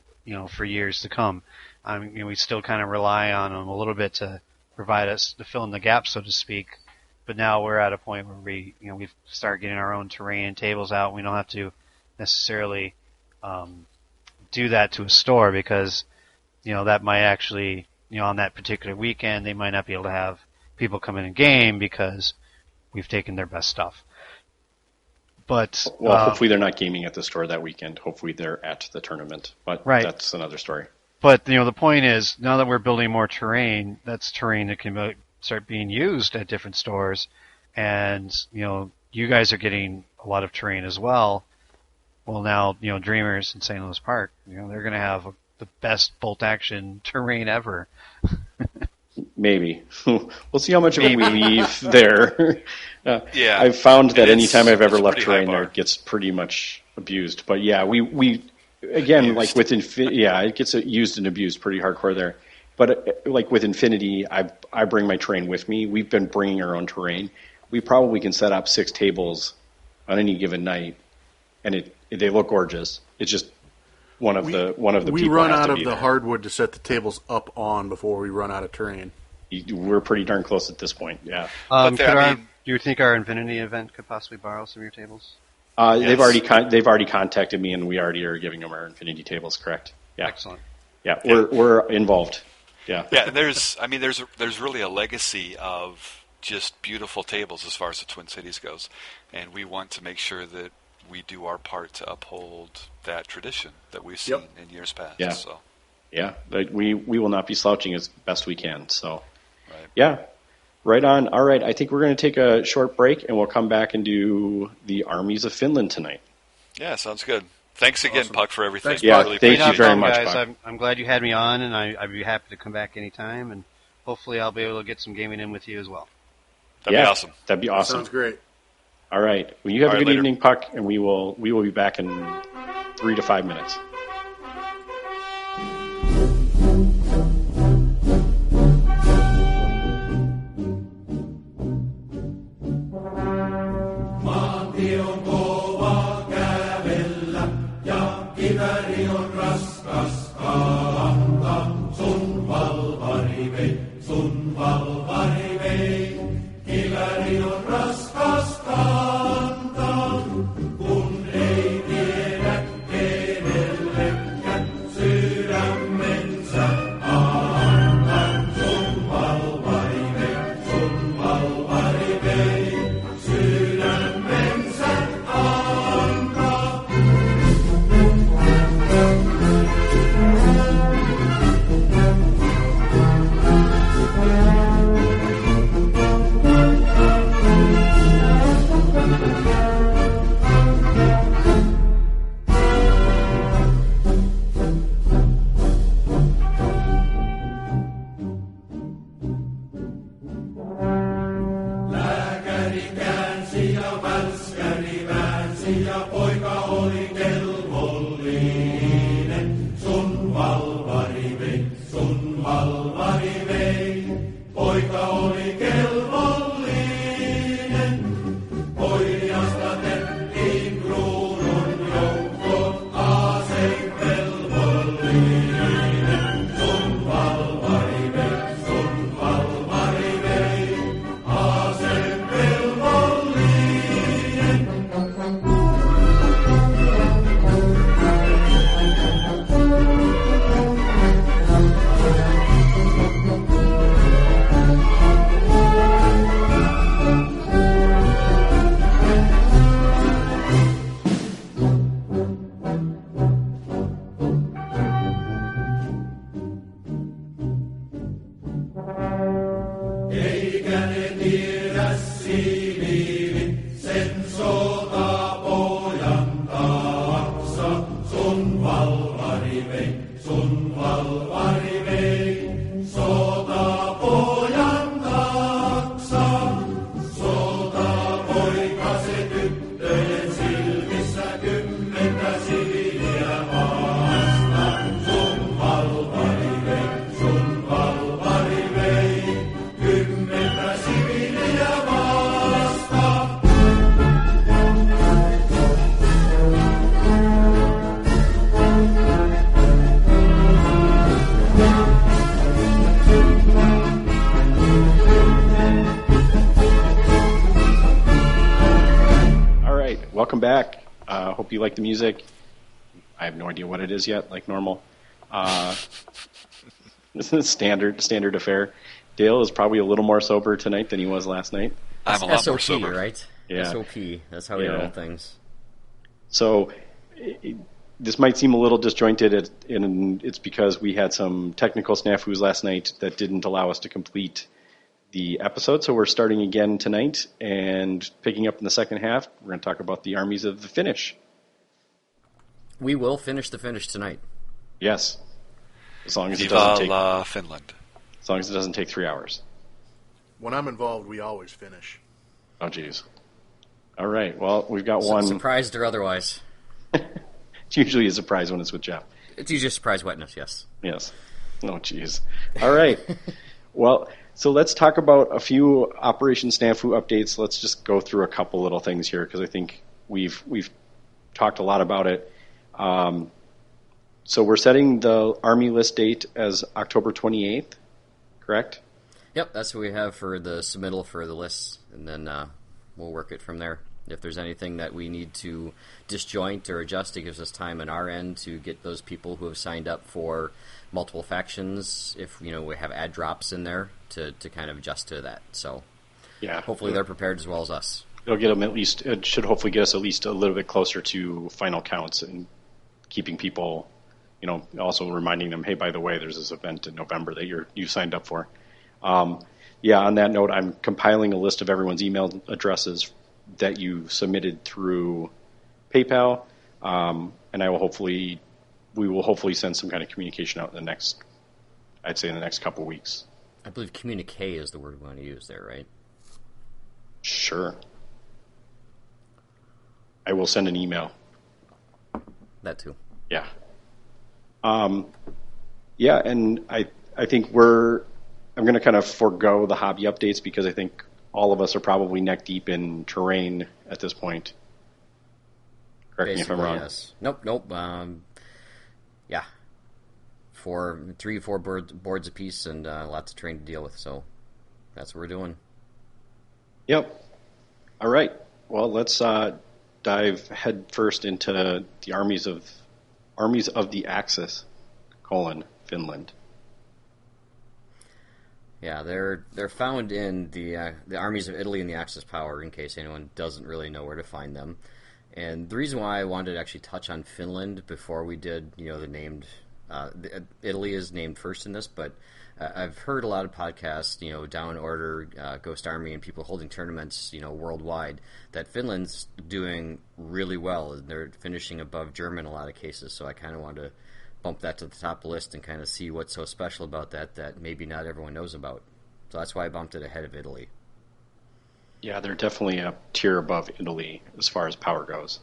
for years to come. We still kind of rely on them a little bit to provide us, to fill in the gaps, so to speak. But now we're at a point where we've started getting our own terrain and tables out. We don't have to necessarily do that to a store because, that might actually, on that particular weekend, they might not be able to have people come in and game because we've taken their best stuff. But hopefully they're not gaming at the store that weekend. Hopefully they're at the tournament. But that's another story. But the point is, now that we're building more terrain, that's terrain that can start being used at different stores, and you guys are getting a lot of terrain as well. Well, now Dreamers in St. Louis Park, they're going to have the best bolt action terrain ever. Maybe. We'll see how much of it we leave there. Yeah, I've found that anytime I've ever it's left pretty high terrain there, bar. it gets pretty much abused. But yeah, we again, Used. like with it gets used and abused pretty hardcore there. But like with Infinity, I bring my terrain with me. We've been bringing our own terrain. We probably can set up 6 tables on any given night, and they look gorgeous. It's just one of the We people run has out to of be the there. hardwood to set the tables up on before we run out of terrain. We're pretty darn close at this point. Yeah. Do you think our Infinity event could possibly borrow some of your tables? They've Yes. they've already contacted me, and we already are giving them our Infinity tables. Correct? Yeah. Excellent. Yeah, we're involved. Yeah. Yeah, and there's really a legacy of just beautiful tables as far as the Twin Cities goes, and we want to make sure that we do our part to uphold that tradition that we've seen in years past. Yeah. So, Yeah. We will not be slouching as best we can. So. right. Yeah. Right on. All right. I think we're going to take a short break, and we'll come back and do the armies of Finland tonight. Yeah, sounds good. Thanks again, Awesome. Puck, for everything. Thanks, Yeah, Puck. Really thank you appreciate very it. much, guys. Buck. I'm glad you had me on, and I'd be happy to come back anytime, and hopefully I'll be able to get some gaming in with you as well. That'd be awesome. That'd be awesome. Sounds great. All right. Well, you have All a right, good later. evening, Puck, and we will be back in 3 to 5 minutes. Maantie on kova kävellä ja kivääri on raskas. Hope you like the music. I have no idea what it is yet, like normal. This is standard affair. Dale is probably a little more sober tonight than he was last night. I'm a lot more SOP, sober. right? Yeah. SOP. That's how we roll things. So this might seem a little disjointed, and it's because we had some technical snafus last night that didn't allow us to complete the episode. So we're starting again tonight and picking up in the second half. We're going to talk about the armies of the Finnish. We will finish the finish tonight. Yes. As long as it Viva doesn't take la Finland. as long as it doesn't take 3 hours. When I'm involved, we always finish. Oh, geez. All right. Well, we've got one. Surprised or otherwise. It's usually a surprise when it's with Jeff. It's usually surprise wetness, yes. Yes. Oh, geez. All right. Well, so let's talk about a few Operation Snafu updates. Let's just go through a couple little things here because I think we've talked a lot about it. So we're setting the Army list date as October 28th, correct? Yep, that's what we have for the submittal for the lists, and then we'll work it from there. If there's anything that we need to disjoint or adjust, it gives us time on our end to get those people who have signed up for multiple factions, if we have add drops in there, to kind of adjust to that. So Yeah. hopefully they're prepared as well as us. It'll get them at least. It should hopefully get us at least a little bit closer to final counts and keeping people, also reminding them, hey, by the way, there's this event in November that you signed up for. On that note, I'm compiling a list of everyone's email addresses that you submitted through PayPal, and we will hopefully send some kind of communication out in the next couple weeks. I believe communique is the word we want to use there, right? Sure. I will send an email. That too. Yeah. And I think I'm going to kind of forego the hobby updates because I think all of us are probably neck deep in terrain at this point. Correct me if I'm wrong. Yes. Nope. Yeah. 3-4 boards apiece and lots of terrain to deal with, so that's what we're doing. Yep. All right. Well, let's dive head first into the armies of the Axis, Finland. Yeah, they're found in the armies of Italy and the Axis power, in case anyone doesn't really know where to find them. And the reason why I wanted to actually touch on Finland before we did, the named Italy is named first in this, but I've heard a lot of podcasts, Down Order, Ghost Army, and people holding tournaments, worldwide, that Finland's doing really well. They're finishing above German in a lot of cases, so I kind of wanted to bump that to the top of the list and kind of see what's so special about that maybe not everyone knows about. So that's why I bumped it ahead of Italy. Yeah, they're definitely a tier above Italy as far as power goes.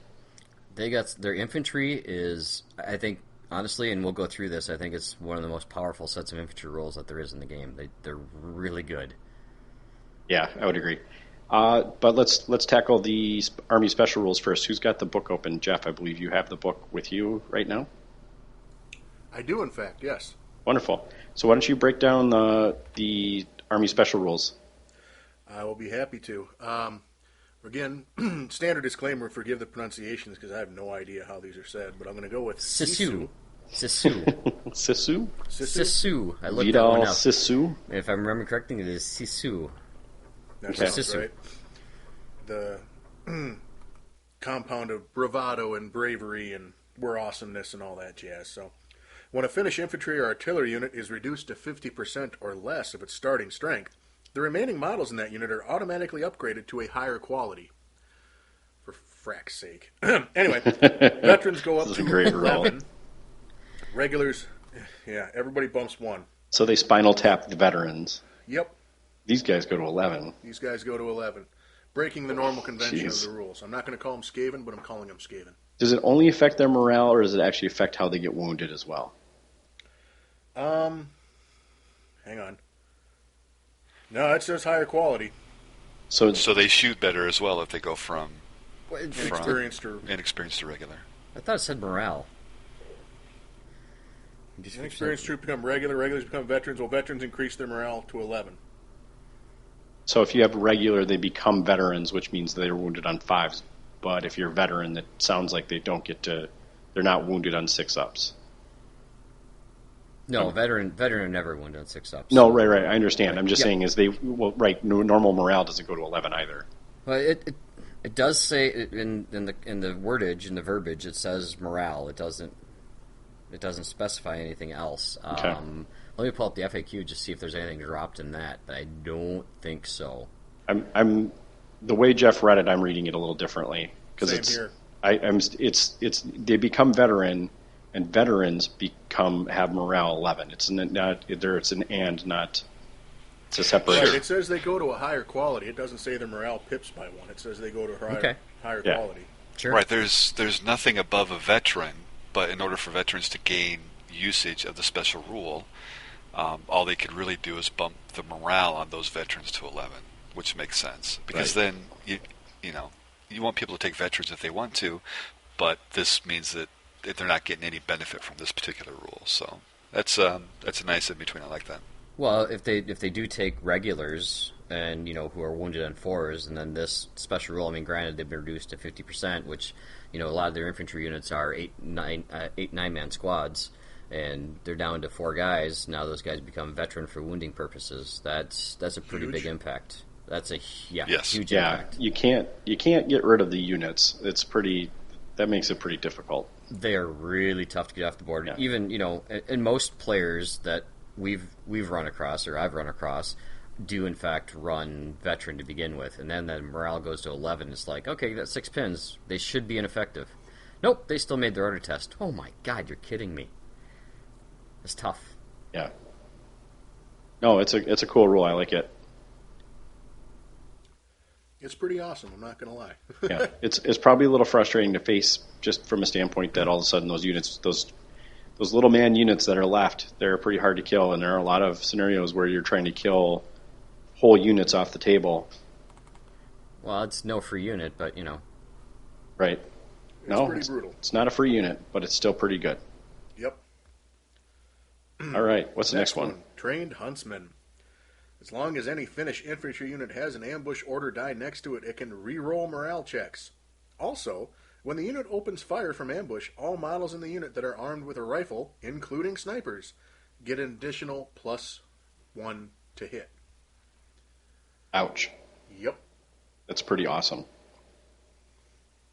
They got their infantry is, I think, honestly, and we'll go through this, I think it's one of the most powerful sets of infantry rules that there is in the game. They're really good. Yeah, I would agree. But let's tackle the Army Special Rules first. Who's got the book open? Jeff, I believe you have the book with you right now. I do, in fact, yes. Wonderful. So why don't you break down the Army Special Rules? I will be happy to. Again, standard disclaimer, forgive the pronunciations because I have no idea how these are said, but I'm going to go with Sisu. Sisu? Sisu. I looked Vidal that one up. Sisu? If I remember correctly, it is Sisu. That Okay. sounds right. The compound of bravado and bravery and we're awesomeness and all that jazz. So, when a Finnish infantry or artillery unit is reduced to 50% or less of its starting strength, the remaining models in that unit are automatically upgraded to a higher quality. For frack's sake. Anyway, veterans go up This is to a great 11. roll. Regulars, yeah, everybody bumps 1. So they spinal tap the veterans. Yep, These guys go to 11. these guys go to 11. Breaking the normal convention Jeez. of the rules. I'm not going to call them Skaven, but I'm calling them Skaven. Does it only affect their morale, or does it actually affect how they get wounded as well? Hang on. No, it's just higher quality. So they shoot better as well if they go from Inexperienced or inexperienced to regular. I thought it said morale. inexperienced troops become regular, regulars become veterans, while veterans increase their morale to 11. if you have regular, they become veterans, which means they're wounded on 5s. but if you're a veteran, that sounds like they're not wounded on 6-ups. No, veteran are never wounded on 6-ups. No, right. I understand. Right. I'm just saying normal morale doesn't go to 11 either. Well, it does say in the wordage, in the verbiage, it says morale. It doesn't specify anything else. Okay. Let me pull up the FAQ just see if there's anything dropped in that, but I don't think so. I'm the way Jeff read it, I'm reading it a little differently because Same here. It's they become veteran, and veterans have morale 11. It's not there. It's an and, not it's a separate. Right, it says they go to a higher quality. It doesn't say their morale pips by 1. It says they go to higher Yeah. quality. Sure. Right, there's nothing above a veteran, but in order for veterans to gain usage of the special rule, all they could really do is bump the morale on those veterans to 11, which makes sense. Because then, you want people to take veterans if they want to, but this means that they're not getting any benefit from this particular rule. So that's a nice in-between. I like that. Well, if they do take regulars and who are wounded on 4s, and then this special rule, I mean, granted they've been reduced to 50%, which a lot of their infantry units are 9-man squads, and they're down to 4 guys. Now those guys become veteran for wounding purposes. That's a pretty big impact. That's a huge impact. You can't get rid of the units. That makes it pretty difficult. They are really tough to get off the board. Yeah. Even and most players that we've run across, or I've run across, do in fact run veteran to begin with, and then the morale goes to 11. It's like, okay, you got 6 pins. They should be ineffective. Nope, they still made their order test. Oh my God, you're kidding me. It's tough. Yeah. No, it's a cool rule. I like it. It's pretty awesome. I'm not going to lie. Yeah, it's probably a little frustrating to face just from a standpoint that all of a sudden those units, those little man units that are left, they're pretty hard to kill, and there are a lot of scenarios where you're trying to kill whole units off the table. Well, it's no free unit, but Right. Pretty brutal. It's not a free unit, but it's still pretty good. Yep. All right, what's the next one? Trained Huntsman. As long as any Finnish infantry unit has an ambush order die next to it, it can re-roll morale checks. Also, when the unit opens fire from ambush, all models in the unit that are armed with a rifle, including snipers, get an additional +1 to hit. Ouch. Yep. That's pretty awesome.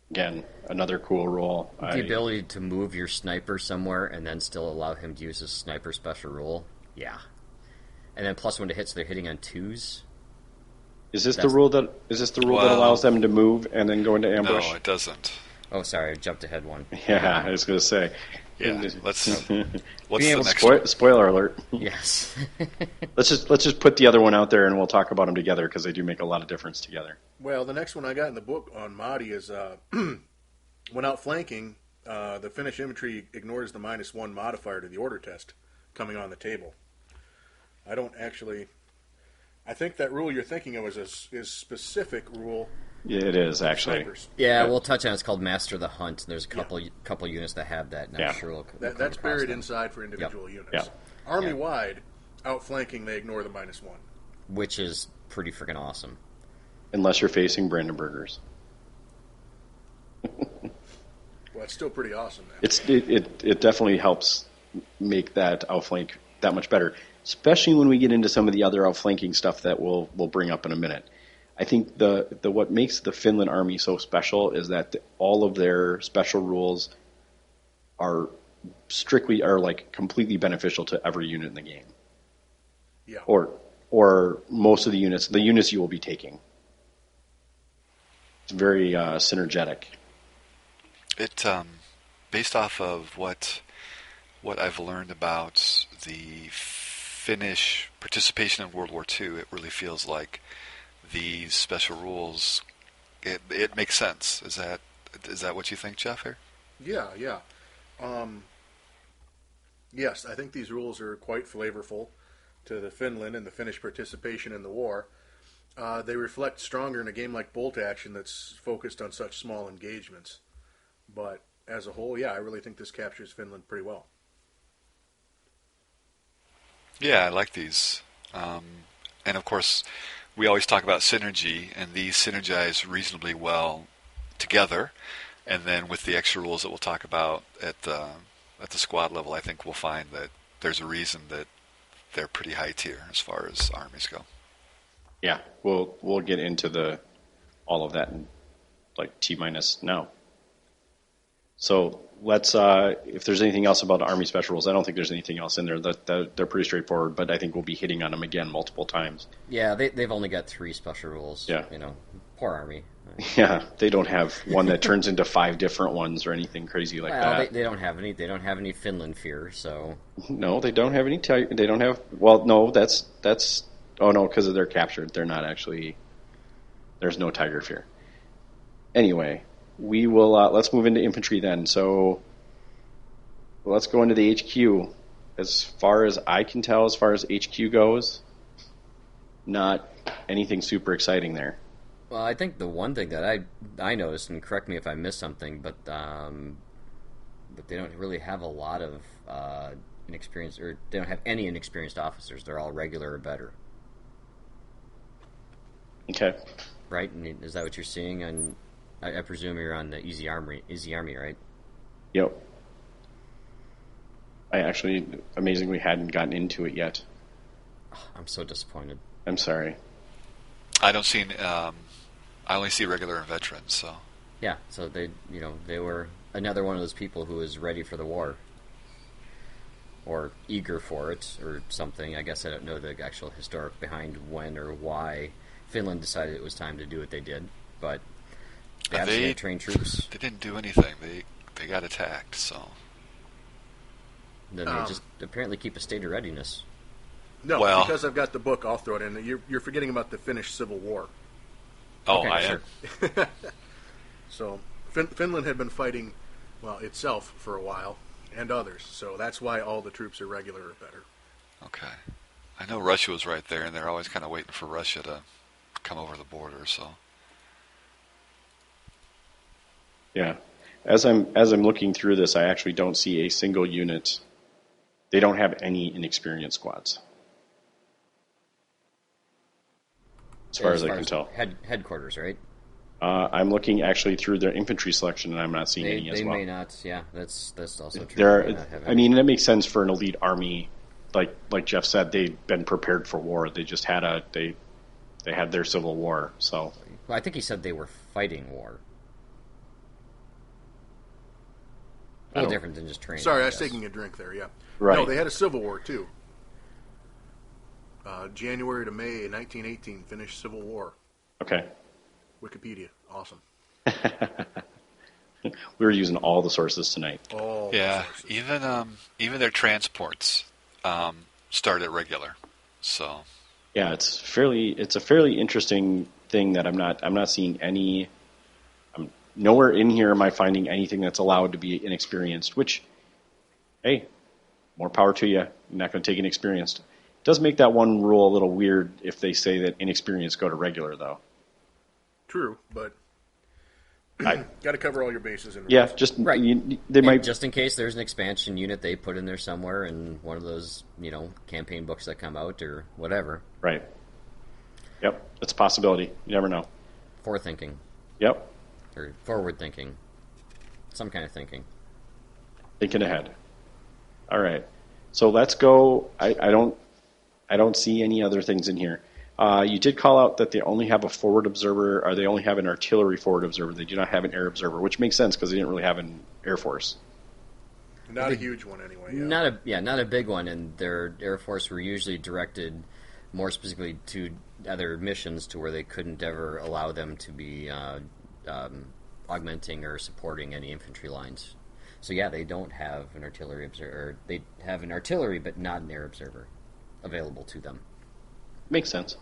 Again, another cool rule. the ability to move your sniper somewhere and then still allow him to use his sniper special rule, yeah. And then +1 to hit, so they're hitting on 2s. Is this the rule that allows them to move and then go into ambush? No, it doesn't. Oh, sorry, I jumped ahead one. Yeah, I was going to say. Yeah, what's the next one? Spoiler alert. Yes. Let's just put the other one out there and we'll talk about them together because they do make a lot of difference together. Well, the next one I got in the book on Mahdi is when outflanking, the Finnish infantry ignores the -1 modifier to the order test coming on the table. I think that rule you're thinking of is specific rule. Yeah, it is actually. Snipers. Yeah, we'll touch on it. It's called Master the Hunt. And there's a couple units that have that. And I'm Yeah. sure we'll That's come buried across them. inside for individual units. Yeah. Army-wide, outflanking, they ignore the -1. Which is pretty freaking awesome. Unless you're facing Brandenburgers. Well, it's still pretty awesome, man. It definitely helps make that outflank that much better, especially when we get into some of the other outflanking stuff that we'll bring up in a minute. I think the what makes the Finland army so special is that all of their special rules are like completely beneficial to every unit in the game. Yeah. Or most of the units you will be taking. It's very synergetic. It based off of what I've learned about the Finnish participation in World War II, it really feels like these special rules. It makes sense. Is that what you think, Jeff? Here? Yeah. Yes, I think these rules are quite flavorful to the Finland and the Finnish participation in the war. They reflect stronger in a game like Bolt Action that's focused on such small engagements. But as a whole, yeah, I really think this captures Finland pretty well. Yeah, I like these. And of course, we always talk about synergy, and these synergize reasonably well together, and then with the extra rules that we'll talk about at the squad level, I think we'll find that there's a reason that they're pretty high tier as far as armies go. Yeah, we'll get into all of that in like T-minus now. So let's, if there's anything else about the Army special rules, I don't think there's anything else in there. That they're pretty straightforward, but I think we'll be hitting on them again multiple times. Yeah, they've only got 3 special rules. Yeah. Poor Army. Yeah, they don't have one that turns into 5 different ones or anything crazy like that. They don't have any. They don't have any Finland fear. So no, they don't have any. They don't have. Well, no, that's. Oh no, because they're captured. They're not actually. There's no tiger fear. Anyway, we will. Let's move into infantry then. So let's go into the HQ. As far as I can tell, as far as HQ goes, not anything super exciting there. Well, I think the one thing that I noticed, and correct me if I missed something, but they don't really have a lot of inexperienced, or they don't have any inexperienced officers. They're all regular or better. Okay. Right? And is that what you're seeing? And I presume you're on the Easy Army, right? Yep. I actually, amazingly, hadn't gotten into it yet. I'm so disappointed. I'm sorry. I don't see. I only see regular and veterans. So yeah, so they were another one of those people who was ready for the war, or eager for it, or something. I guess I don't know the actual historic behind when or why Finland decided it was time to do what they did, but they obviously had trained troops. They didn't do anything. They got attacked. So then they just apparently keep a state of readiness. No, well, because I've got the book, I'll throw it in. You're forgetting about the Finnish Civil War. Oh, okay, I sure. am. So Finland had been fighting, itself for a while, and others. So that's why all the troops are regular or better. Okay. I know Russia was right there, and they're always kind of waiting for Russia to come over the border. So yeah, as I'm looking through this, I actually don't see a single unit. They don't have any inexperienced squads, as far as I can tell. Headquarters, right? I'm looking actually through their infantry selection, and I'm not seeing any as well. They may not. Yeah, that's also true. I mean, that makes sense for an elite army. Like Jeff said, they've been prepared for war. They just had they had their civil war. So well, I think he said they were fighting war. A little different than just training. Sorry, I was taking a drink there. Yeah, right. No, they had a civil war too. January to May 1918, Finnish Civil War. Okay. Wikipedia, awesome. We were using all the sources tonight. All yeah, the sources. even their transports start at regular. So yeah, it's a fairly interesting thing that I'm not seeing any. Nowhere in here am I finding anything that's allowed to be inexperienced. Which, hey, more power to you. You're not going to take inexperienced. It does make that one rule a little weird if they say that inexperienced go to regular, though. True, but got to cover all your bases. Just right. They might just in case there's an expansion unit they put in there somewhere in one of those campaign books that come out or whatever. Right. Yep, it's a possibility. You never know. Forethinking. Yep. Or forward thinking. Some kind of thinking. Thinking ahead. All right. So let's go. I don't see any other things in here. You did call out that they only have a forward observer, or they only have an artillery forward observer. They do not have an air observer, which makes sense because they didn't really have an air force. Not a huge one, anyway. Yeah. Not a big one, and their air force were usually directed more specifically to other missions, to where they couldn't ever allow them to be augmenting or supporting any infantry lines. So yeah, they don't have an artillery observer. They have an artillery, but not an air observer available to them. Makes sense.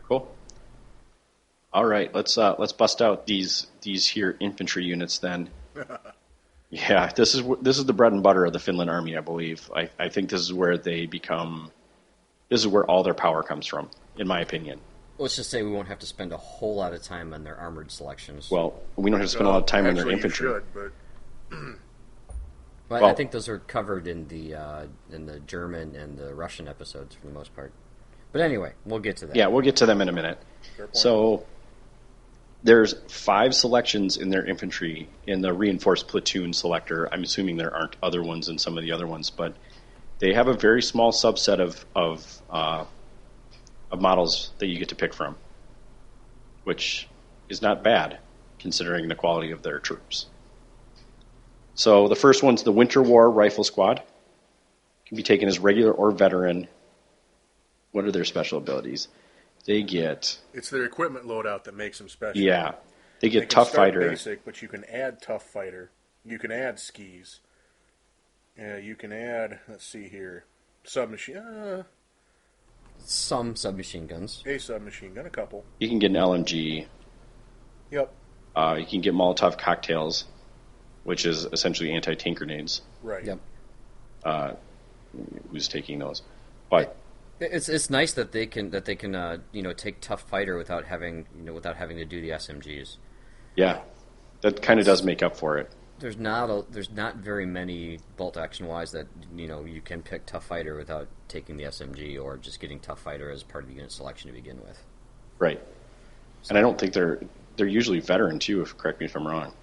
Cool. All right, let's bust out these here infantry units then. Yeah, this is the bread and butter of the Finland army, I believe. I think this is where they become. This is where all their power comes from, in my opinion. Let's just say we won't have to spend a whole lot of time on their armored selections. Well, we don't have to spend a lot of time on their infantry. You should, but I think those are covered in the German and the Russian episodes for the most part. But anyway, we'll get to that. Yeah, we'll get to them in a minute. So There's 5 selections in their infantry in the reinforced platoon selector. I'm assuming there aren't other ones in some of the other ones, but they have a very small subset of models that you get to pick from, which is not bad considering the quality of their troops. So the first one's the Winter War Rifle Squad. Can be taken as regular or veteran. What are their special abilities? They get... It's their equipment loadout that makes them special. Yeah. They get They can Tough start Fighter. basic, but you can add Tough Fighter. You can add skis. You can add, let's see here, submachine. Some submachine guns. A submachine gun, a couple. You can get an LMG. Yep. You can get Molotov cocktails, which is essentially anti-tank grenades. Right. Yep. Who's taking those? But It's nice that they can take Tough Fighter without having to do the SMGs. yeah, that kind of does make up for it. There's not very many bolt action wise that you can pick Tough Fighter without taking the SMG or just getting Tough Fighter as part of the unit selection to begin with. Right. And I don't think they're usually veteran too. Correct me if I'm wrong.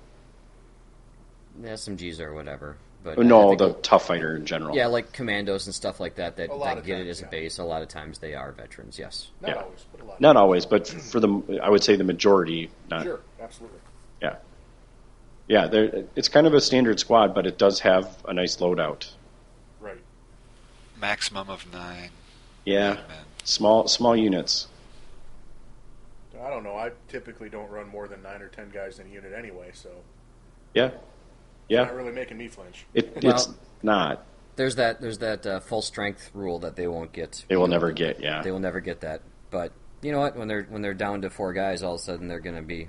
The SMGs or whatever. But No, I think the Tough Fighter in general. yeah, like commandos and stuff like that A lot that of get it times, as a yeah. base. A lot of times they are veterans. Yes. Not Yeah. always, but a lot. Not always, but for I would say the majority. Not, Sure, absolutely. Yeah. Yeah, it's kind of a standard squad, but it does have a nice loadout. Right. Maximum of 9. Yeah, Men. small units. I don't know. I typically don't run more than 9 or 10 guys in a unit anyway, so Yeah, it's yeah. not really making me flinch. It's not. There's that full strength rule that they won't get. They will never get. Yeah. They will never get that. But you know what? When they're down to 4 guys, all of a sudden they're going to be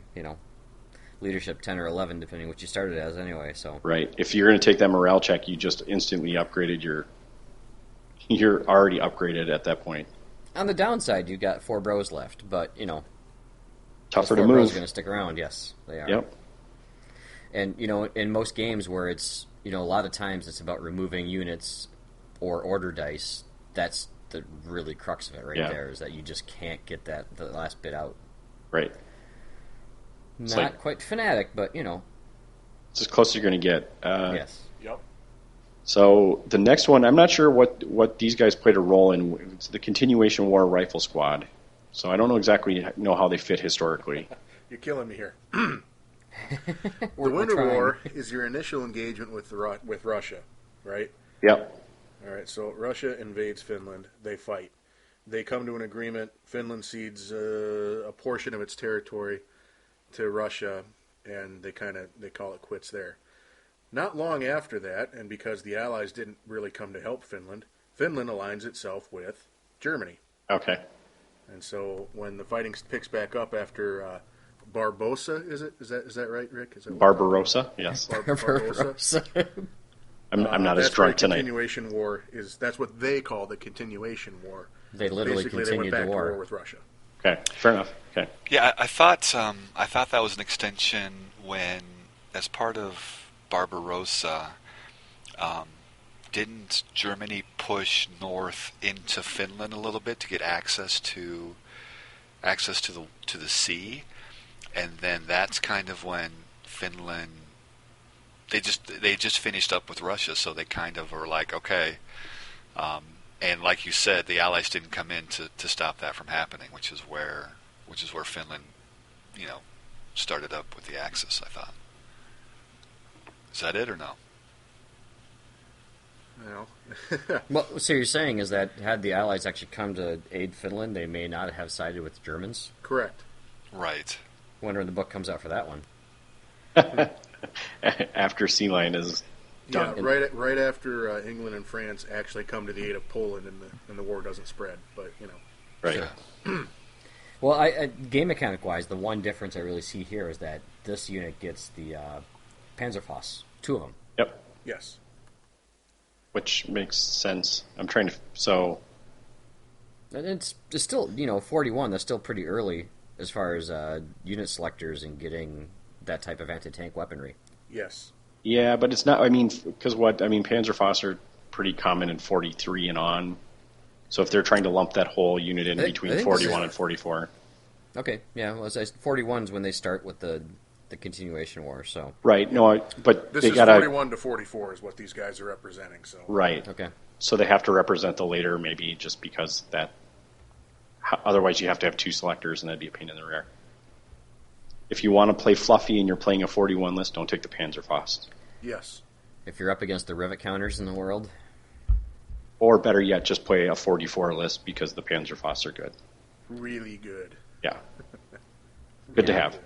leadership 10 or 11, depending what you started as anyway. So Right. If you're going to take that morale check, you just instantly upgraded You're already upgraded at that point. on the downside, you got 4 bros left, but Tougher those to 4 bros move. are going to stick around. Yes, they are. Yep. And in most games where it's a lot of times it's about removing units or order dice. That's the really crux of it right Yeah. there, is that you just can't get the last bit out. Right. Not like- quite fanatic, but It's as close as you're going to get. yes. Yep. So the next one, I'm not sure what these guys played a role in. It's the Continuation War Rifle Squad. So I don't know exactly how they fit historically. You're killing me here. We're The Winter trying. War is your initial engagement with Russia, right? Yep. All right, so Russia invades Finland. They fight. They come to an agreement. Finland cedes a portion of its territory to Russia, and they call it quits there. Not long after that, and because the Allies didn't really come to help Finland, Finland aligns itself with Germany. Okay. And so when the fighting picks back up after Barbarossa, is that right, Rick? Is that Barbarossa. Yes. Barbarossa. I'm not as That's where drunk the tonight. Continuation war is. That's what they call the Continuation war. They literally Basically, they went continued the back to war. war with Russia. Okay. Fair enough. Okay. Yeah, I thought that was an extension when, as part of Barbarossa, didn't Germany push north into Finland a little bit to get access to the sea, and then that's kind of when Finland they just finished up with Russia, so they kind of were like, okay. And like you said, the Allies didn't come in to stop that from happening, which is where Finland, started up with the Axis, I thought. Is that it or no? No. Well, so you're saying is that had the Allies actually come to aid Finland, they may not have sided with the Germans? Correct. Right. Wonder when the book comes out for that one. After Sea Lion is Yeah, done. right after England and France actually come to the aid of Poland, and the war doesn't spread. But Right. Yeah. Well, I game mechanic wise, the one difference I really see here is that this unit gets the Panzerfaust, 2 of them. Yep. yes, Which makes sense. I'm trying to. So And it's still 41. That's still pretty early as far as unit selectors and getting that type of anti-tank weaponry. yes, yeah, but it's not. I mean, because Panzerfaust are pretty common in 43 and on. So if they're trying to lump that whole unit in I between think 41 this and 44, Okay, yeah. Well, 41's when they start with the continuation war. So Right. No, but This they is gotta 41 to 44 is what these guys are representing. So right. okay, So they have to represent the later, maybe just because that. Otherwise, you have to have 2 selectors, and that'd be a pain in the rear. If you want to play fluffy and you're playing a 41 list, don't take the Panzerfaust. yes, if you're up against the rivet counters in the world, Or better yet, just play a 44 list because the Panzerfausts are good. really good. Yeah. Good to Yeah. have.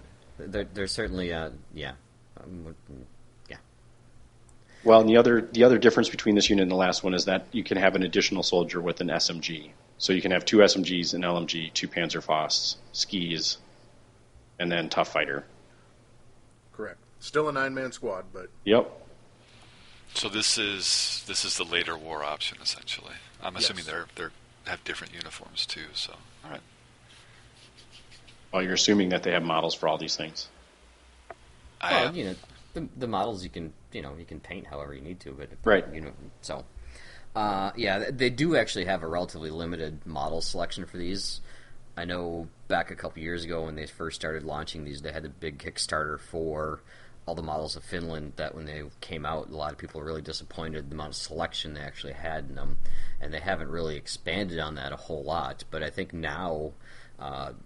they're certainly yeah. Yeah. Well, and the other difference between this unit and the last one is that you can have an additional soldier with an SMG. So you can have 2 SMGs, an LMG, 2 Panzerfausts, skis, and then Tough Fighter. Correct. Still a 9-man squad, but Yep. So this is the later war option essentially. I'm assuming Yes. they're have different uniforms too. So all right. Well, you're assuming that they have models for all these things. Well, the models you can paint however you need to, but Right. so. Yeah, they do actually have a relatively limited model selection for these. I know back a couple years ago when they first started launching these, they had a big Kickstarter for all the models of Finland. That when they came out, a lot of people were really disappointed the amount of selection they actually had in them, and they haven't really expanded on that a whole lot. But I think now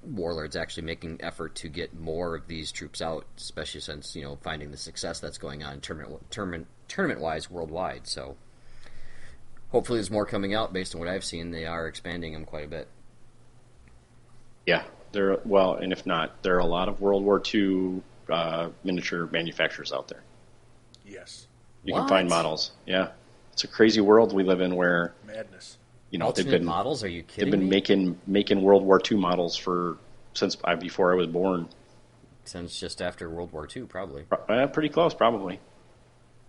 Warlord's actually making effort to get more of these troops out, especially since finding the success that's going on tournament-wise worldwide. So. Hopefully there's more coming out based on what I've seen. They are expanding them quite a bit. Yeah. And if not, there are a lot of World War II miniature manufacturers out there. yes, You can find models. Yeah. It's a crazy world we live in where, madness. Alternate models? Are you kidding they've been making World War II models since before I was born. Since just after World War II, probably. Pretty close, probably.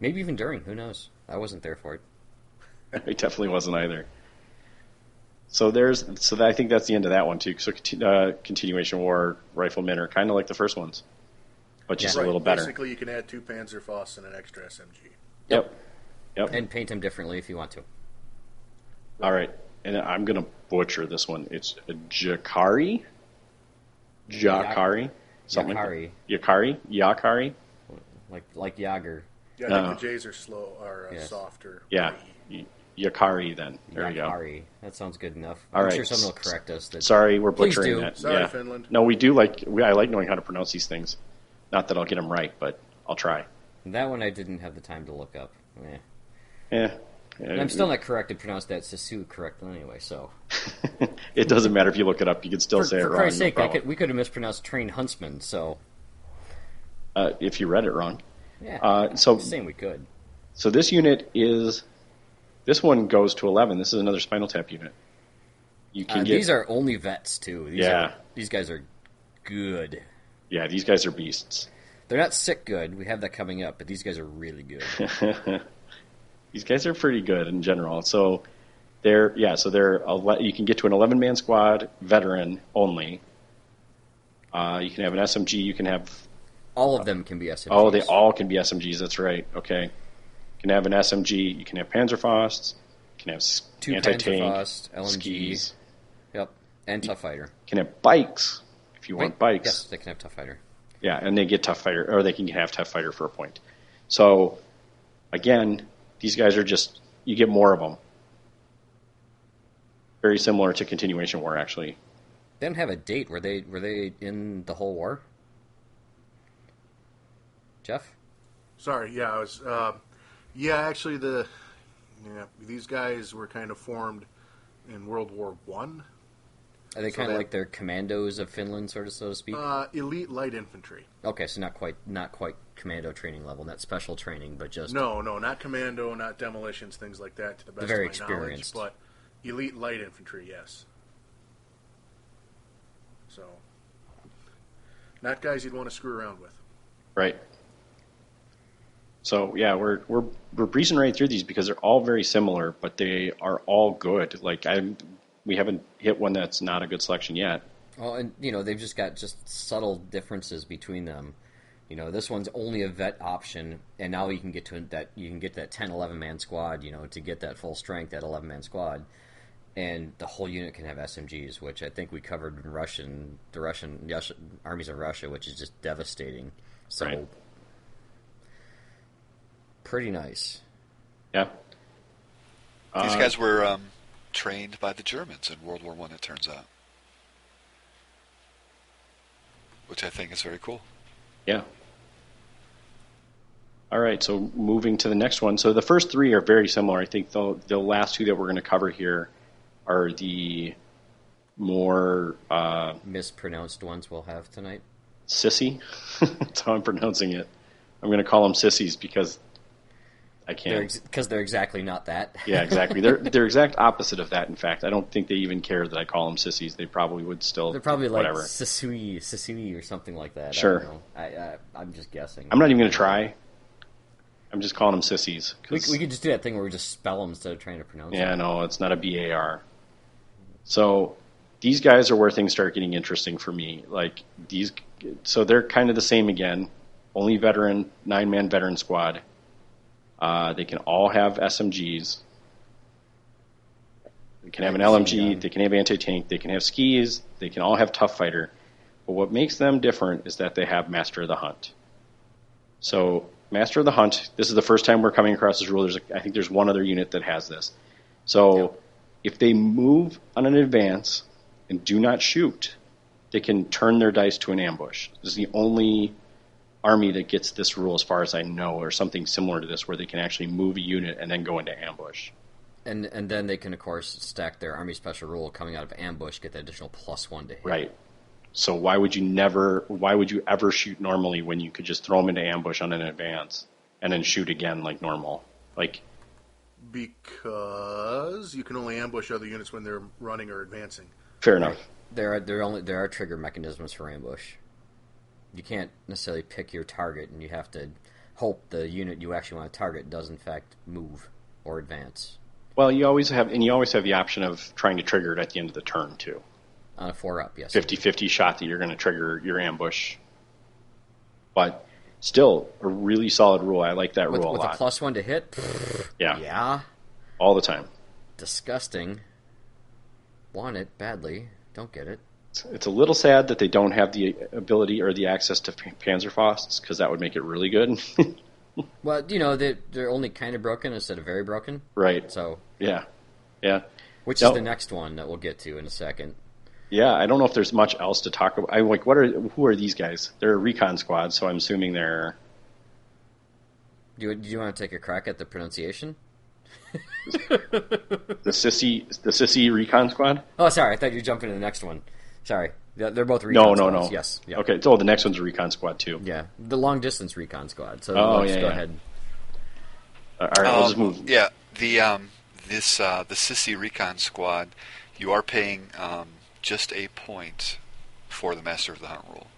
Maybe even during. Who knows? I wasn't there for it. I definitely wasn't either. So I think that's the end of that one too. So continuation war riflemen are kind of like the first ones, but just a little better. Basically, you can add 2 Panzerfausts and an extra SMG. Yep. And paint them differently if you want to. All right, and I'm gonna butcher this one. It's a Jakari, something Yakari. Yakari. Like Yager. Yeah, I think the J's are slow or Yes. softer. Yeah, Yakari. Then there we go. Yakari. That sounds good enough. All I'm right. sure someone will correct us. Sorry, we're Please butchering do. that. Sorry, yeah. Finland. No, I like knowing how to pronounce these things. Not that I'll get them right, but I'll try. That one I didn't have the time to look up. Eh. Yeah. And I'm still not correct to pronounce that Sisu correctly anyway, so. It doesn't matter if you look it up. You can still say it For wrong. Christ's no sake, problem. we could have mispronounced trained huntsman, so. If you read it wrong. Yeah. So Just saying we could. So this one goes to 11. This is another Spinal Tap unit. You can get These are only vets, too. These guys are good. Yeah, these guys are beasts. They're not sick good. We have that coming up, but these guys are really good. These guys are pretty good in general. So you can get to an 11-man squad, veteran only. You can have an SMG. You can have All of them can be SMGs. Oh, they all can be SMGs. That's right. Okay. You can have an SMG. You can have Panzerfausts. You can have 2 anti-tank, Panzerfaust, LMG. skis. Yep. And Tough Fighter. You can have bikes if you want bikes. Yes, they can have Tough Fighter. Yeah, and they get Tough Fighter, or they can have Tough Fighter for a point. So, again, these guys are you get more of them. Very similar to Continuation War, actually. They didn't have a date. Were they in the whole war? Jeff? Sorry, yeah, I was. Actually, these guys were kind of formed in World War One. Are they So kind of they- like their commandos of Finland, sort of, so to speak? Elite light infantry. Okay, so not quite commando training level, not special training, but just No, not commando, not demolitions, things like that. To the best very of my knowledge, experienced. but elite light infantry, yes. So, not guys you'd want to screw around with. Right. So yeah, we're breezing right through these because they're all very similar, but they are all good. We haven't hit one that's not a good selection yet. Well, and they've just got subtle differences between them. This one's only a vet option, and now you can get to that. You can get that 10, 11 man squad. To get that full strength, that 11 man squad. and the whole unit can have SMGs, which I think we covered in the Russian armies of Russia, which is just devastating. So, Right. pretty nice. Yeah. These guys were trained by the Germans in World War I, it turns out. Which I think is very cool. Yeah. All right, so moving to the next one. So the first three are very similar. I think the last two that we're going to cover here are the more Mispronounced ones we'll have tonight. sissy. That's how I'm pronouncing it. I'm going to call them sissies because I can't. Because they're exactly not that. Yeah, exactly. They're exact opposite of that. In fact, I don't think they even care that I call them sissies. They probably would still. They're probably like whatever. Sasui or something like that. Sure. I don't know. I'm just guessing. I'm not even going to try. I'm just calling them sissies. We could just do that thing where we just spell them instead of trying to pronounce them. Yeah, no, it's not a BAR. So these guys are where things start getting interesting for me. So they're kind of the same again. Only veteran, 9-man veteran squad. They can all have SMGs. They can have an LMG. They can have anti-tank. They can have skis. They can all have tough fighter. But what makes them different is that they have Master of the Hunt. So Master of the Hunt, this is the first time we're coming across this rule. I think there's one other unit that has this. So if they move on an advance and do not shoot, they can turn their dice to an ambush. This is the only army that gets this rule as far as I know, or something similar to this, where they can actually move a unit and then go into ambush. And then they can, of course, stack their army special rule coming out of ambush, get the additional +1 to hit. Right. So why would you ever shoot normally when you could just throw them into ambush on an advance and then shoot again like normal? Because you can only ambush other units when they're running or advancing. Fair enough. There are trigger mechanisms for ambush. You can't necessarily pick your target, and you have to hope the unit you actually want to target does in fact move or advance. Well, you always have the option of trying to trigger it at the end of the turn too. On a 4-up, yes. 50-50 shot that you're going to trigger your ambush. But still, a really solid rule. I like that rule a lot. With a +1 to hit? Yeah. Yeah. All the time. Disgusting. Want it badly. Don't get it. It's a little sad that they don't have the ability or the access to Panzerfausts, because that would make it really good. Well, they're only kind of broken instead of very broken. Right. So. Yeah. Which is the next one that we'll get to in a second. Yeah, I don't know if there's much else to talk about. Who are these guys? They're a recon squad, so I'm assuming they're. Do you want to take a crack at the pronunciation? the sissy recon squad? Oh, sorry, I thought you were jumping to the next one. Sorry, they're both recon squads. No. Yes. Yeah. Okay, so the next one's a recon squad too. Yeah, the long distance recon squad. So go ahead. All right, we'll just move. Yeah, the Sissy Recon Squad, you are paying just a point for the Master of the Hunt rule.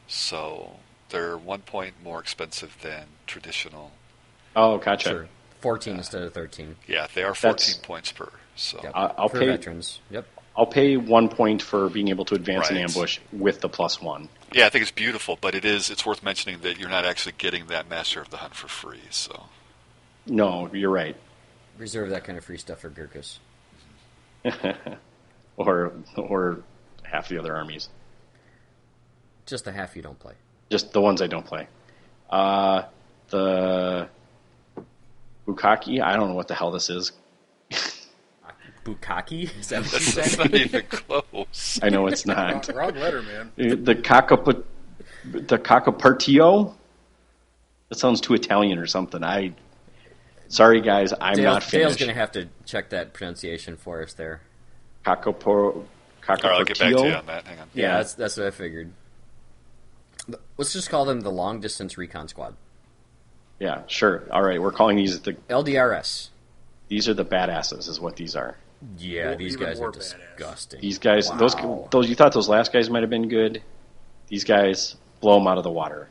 So they're 1 point more expensive than traditional. Oh, gotcha. Sure. 14 instead of 13. Yeah, they are 14 points per. So Yep. I'll for pay veterans. Yep. I'll pay 1 point for being able to advance an Right. ambush with the +1. yeah, I think it's beautiful, but it's worth mentioning that you're not actually getting that Master of the Hunt for free. So No, you're right. Reserve that kind of free stuff for Gurkhas. or half the other armies. Just the half you don't play. Just the ones I don't play. The Bukaki, I don't know what the hell this is. Bukaki? Is that what you that's said? not even close. I know it's not. Wrong letter, man. The Cacopartio? That sounds too Italian or something. Sorry, guys, I'm not Dale's finished. going to have to check that pronunciation for us there. All right, I'll get back to you on that. Hang on. Yeah, that's what I figured. Let's just call them the Long Distance Recon Squad. Yeah, sure. All right, we're calling these LDRS. These are the badasses, is what these are. Yeah, Well, these even guys more are badass. disgusting. These guys, Wow. those you thought those last guys might have been good. These guys blow them out of the water.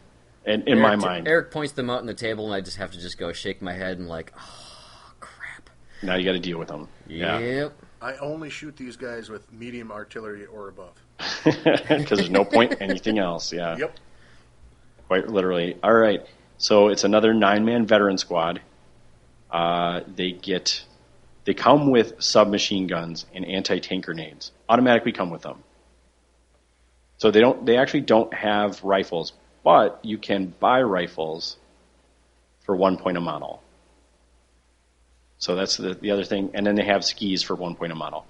And in my mind, Eric points them out on the table, and I just have to just go shake my head and like, oh crap. now you got to deal with them. Yeah, Yep. I only shoot these guys with medium artillery or above. because there's no point anything else. Yeah, Yep. quite literally. All right, so it's another 9-man veteran squad. They get They come with submachine guns and anti-tank grenades. Automatically come with them. So they actually don't have rifles, but you can buy rifles for 1 point a model. So that's the other thing. And then they have skis for 1 point a model.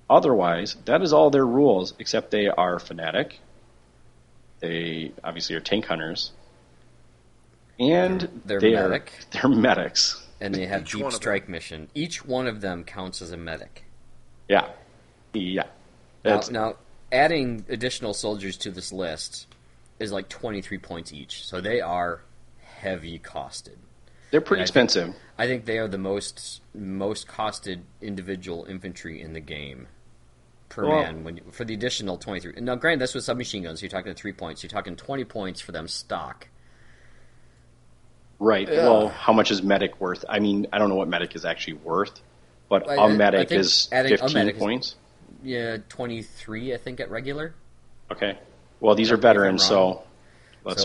Otherwise, that is all their rules, except they are fanatic. They obviously are tank hunters. And they're medics. And they have deep strike mission. Each one of them counts as a medic. Yeah. Now, adding additional soldiers to this list is like 23 points each. So they are heavy costed. They're pretty expensive. I think they are the most costed individual infantry in the game per man for the additional 23. Now, granted, that's with submachine guns. So you're talking 3 points. You're talking 20 points for them stock. Right. Yeah. Well, how much is medic worth? I mean, I don't know what medic is actually worth, but a medic is 15 points. 23, I think, at regular. Okay. Well, these are veterans, so let's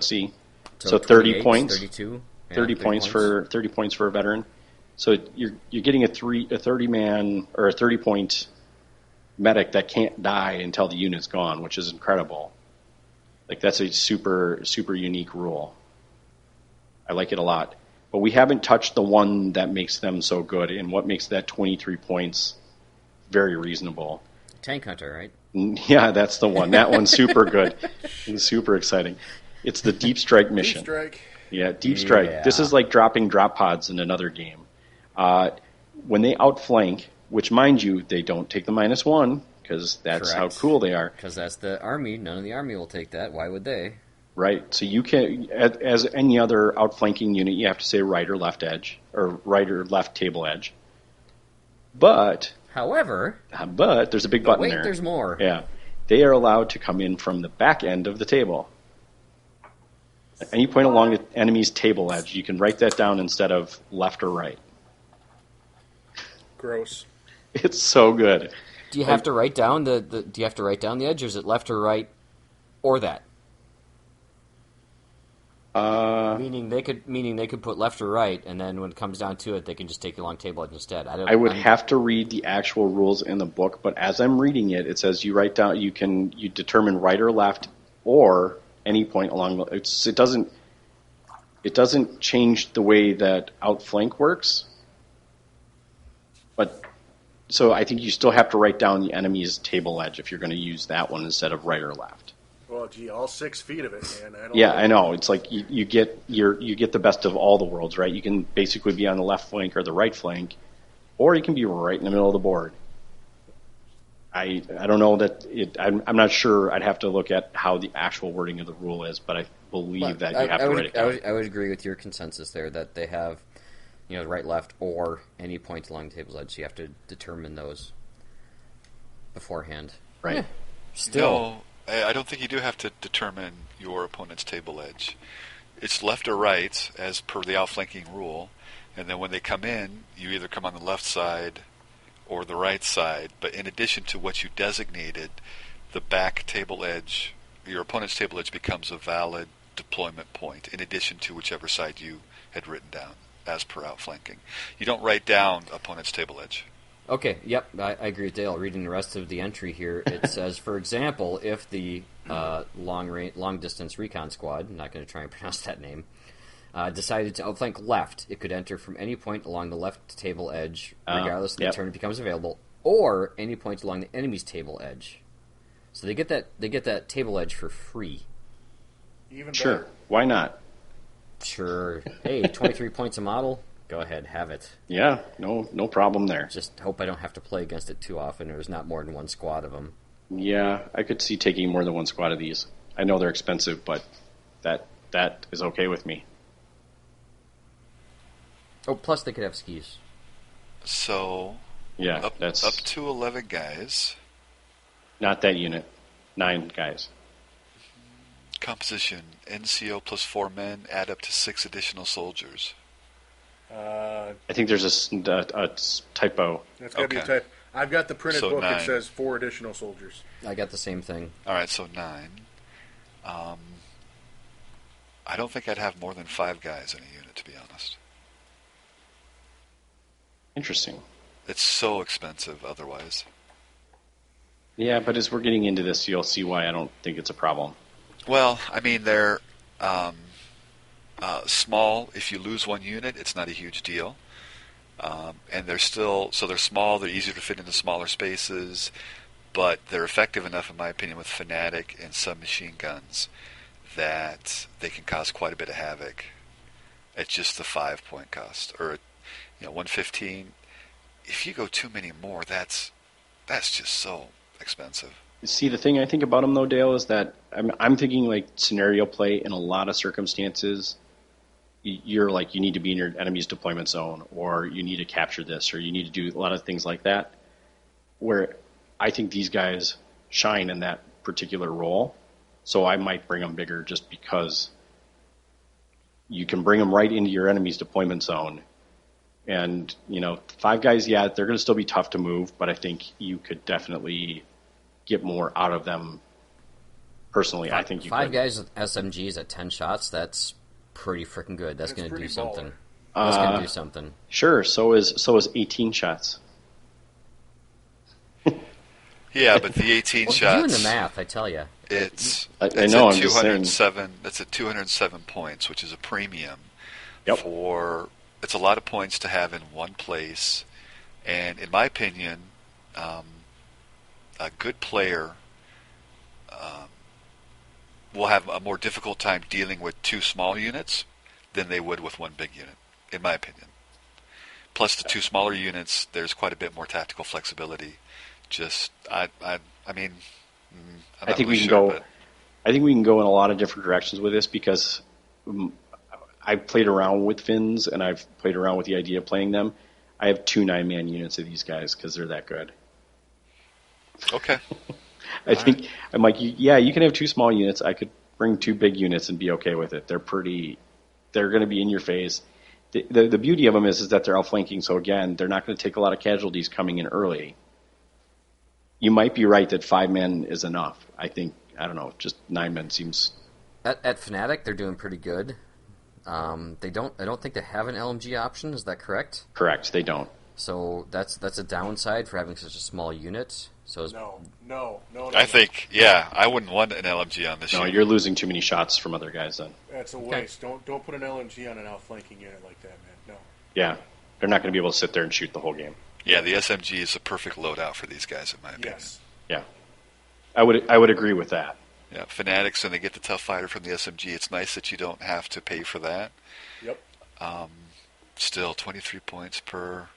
see. So 30 points. 32. 30 points for a veteran. So you're getting a 30 man or a 30 point medic that can't die until the unit's gone, which is incredible. Like, that's a super unique rule. I like it a lot. But we haven't touched the one that makes them so good, and what makes that 23 points very reasonable. Tank Hunter, right? Yeah, that's the one. That one's super good. It's super exciting. It's the Deep Strike mission. Deep Strike. Yeah, Deep Strike. Yeah. This is like dropping drop pods in another game. When they outflank, which, mind you, they don't take the -1, because that's Correct. How cool they are. Because that's the Army. None of the Army will take that. Why would they? Right. So you can, as any other outflanking unit, you have to say right or left edge, or right or left table edge. But there's a big button there. There's more. Yeah. They are allowed to come in from the back end of the table. At any point along the enemy's table edge, you can write that down instead of left or right. Gross. It's so good. Do you have to write down do you have to write down the edge, or is it left or right, or that? Meaning they could put left or right, and then when it comes down to it, they can just take the long table edge instead. I would have to read the actual rules in the book, but as I'm reading it, it says you write down, you determine right or left, or any point along the. It doesn't change the way that outflank works, but so I think you still have to write down the enemy's table edge if you're going to use that one instead of right or left. Well, gee, all 6 feet of it, man. I know. It's like you get the best of all the worlds, right? You can basically be on the left flank or the right flank, or you can be right in the middle of the board. I don't know that I'm not sure. I'd have to look at how the actual wording of the rule is, but I believe that you have to write it down. I would agree with your consensus there that they have, right, left, or any point along the table's edge. So you have to determine those beforehand. Right. Yeah. Still. No, I don't think you do have to determine your opponent's table edge. It's left or right, as per the outflanking rule, and then when they come in, you either come on the left side or the right side, but in addition to what you designated, the back table edge, your opponent's table edge becomes a valid deployment point, in addition to whichever side you had written down, as per outflanking. You don't write down opponent's table edge. Okay, yep, I agree with Dale. Reading the rest of the entry here, it says, for example, if the long-distance recon squad, I'm not going to try and pronounce that name, decided to outflank left, it could enter from any point along the left table edge, regardless of the turn it becomes available, or any point along the enemy's table edge. So they get that table edge for free. Even sure, better. Why not? Sure. Hey, 23 points a model. Go ahead, have it. Yeah, no problem there. Just hope I don't have to play against it too often. There's not more than one squad of them. Yeah, I could see taking more than one squad of these. I know they're expensive, but that is okay with me. Oh, plus they could have skis. So, yeah, that's up to 11 guys. Not that unit. 9 guys. Composition: NCO plus 4 men, add up to 6 additional soldiers. I think there's a typo. That's got to be a typo. I've got the printed book. 9. It says 4 additional soldiers. I got the same thing. All right, so 9. I don't think I'd have more than 5 guys in a unit, to be honest. Interesting. It's so expensive otherwise. Yeah, but as we're getting into this, you'll see why I don't think it's a problem. Well, I mean, they're small. If you lose one unit, it's not a huge deal. And they're small. They're easier to fit into smaller spaces, but they're effective enough, in my opinion, with Fanatic and submachine guns that they can cause quite a bit of havoc at just the 5-point cost, or 115. If you go too many more, that's just so expensive. See, the thing I think about them, though, Dale, is that I'm thinking like scenario play in a lot of circumstances. You're like, you need to be in your enemy's deployment zone, or you need to capture this, or you need to do a lot of things like that, where I think these guys shine in that particular role. So I might bring them bigger just because you can bring them right into your enemy's deployment zone. And, 5 guys, yeah, they're going to still be tough to move, but I think you could definitely get more out of them. Personally, I think you could. 5 guys with SMGs at 10 shots, that's pretty freaking good. That's going to do something. Baller. That's going to do something. Sure, so is 18 shots. Yeah, but the 18 Well, shots. doing the math, I tell you. I know, I'm just saying. 207. That's at 207 points, which is a premium Yep. for. It's a lot of points to have in one place, and in my opinion, a good player will have a more difficult time dealing with 2 small units than they would with 1 big unit, in my opinion. Plus, the 2 smaller units, there's quite a bit more tactical flexibility. I mean, I'm I think not really we can sure, go. but I think we can go in a lot of different directions with this because I've played around with Finns and I've played around with the idea of playing them. I have 2 9-man units of these guys because they're that good. Okay. I'm like, yeah, you can have 2 small units. I could bring 2 big units and be okay with it. They're going to be in your face. The beauty of them is that they're outflanking. So again, they're not going to take a lot of casualties coming in early. You might be right that 5 men is enough. I don't know, just 9 men seems. At Fnatic, they're doing pretty good. I don't think they have an LMG option. Is that correct? Correct, they don't. So that's a downside for having such a small unit. So No. I think, I wouldn't want an LMG on this No, unit. you're losing too many shots from other guys then. That's a waste. Don't put an LMG on an outflanking unit like that, man. No. Yeah, they're not going to be able to sit there and shoot the whole game. Yeah, the SMG is a perfect loadout for these guys, in my opinion. Yes. Yeah, I would agree with that. Yeah, Fanatics, when they get the tough fighter from the SMG, it's nice that you don't have to pay for that. Yep. Still, 23 points per.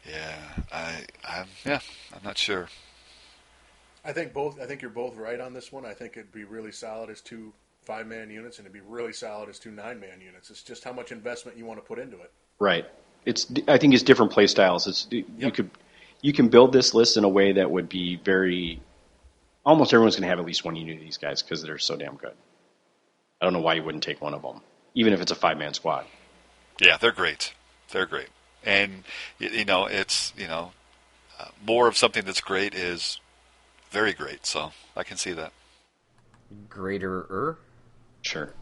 Yeah, I'm not sure. I think you're both right on this one. I think it'd be really solid as 2 5-man units, and it'd be really solid as 2 9-man units. It's just how much investment you want to put into it. Right. I think it's different play styles. You can build this list in a way that would be very. Almost everyone's going to have at least 1 unit of these guys because they're so damn good. I don't know why you wouldn't take one of them, even if it's a 5-man squad. Yeah, they're great. They're great. And, it's, more of something that's great is very great. So I can see that. greater-er. Sure.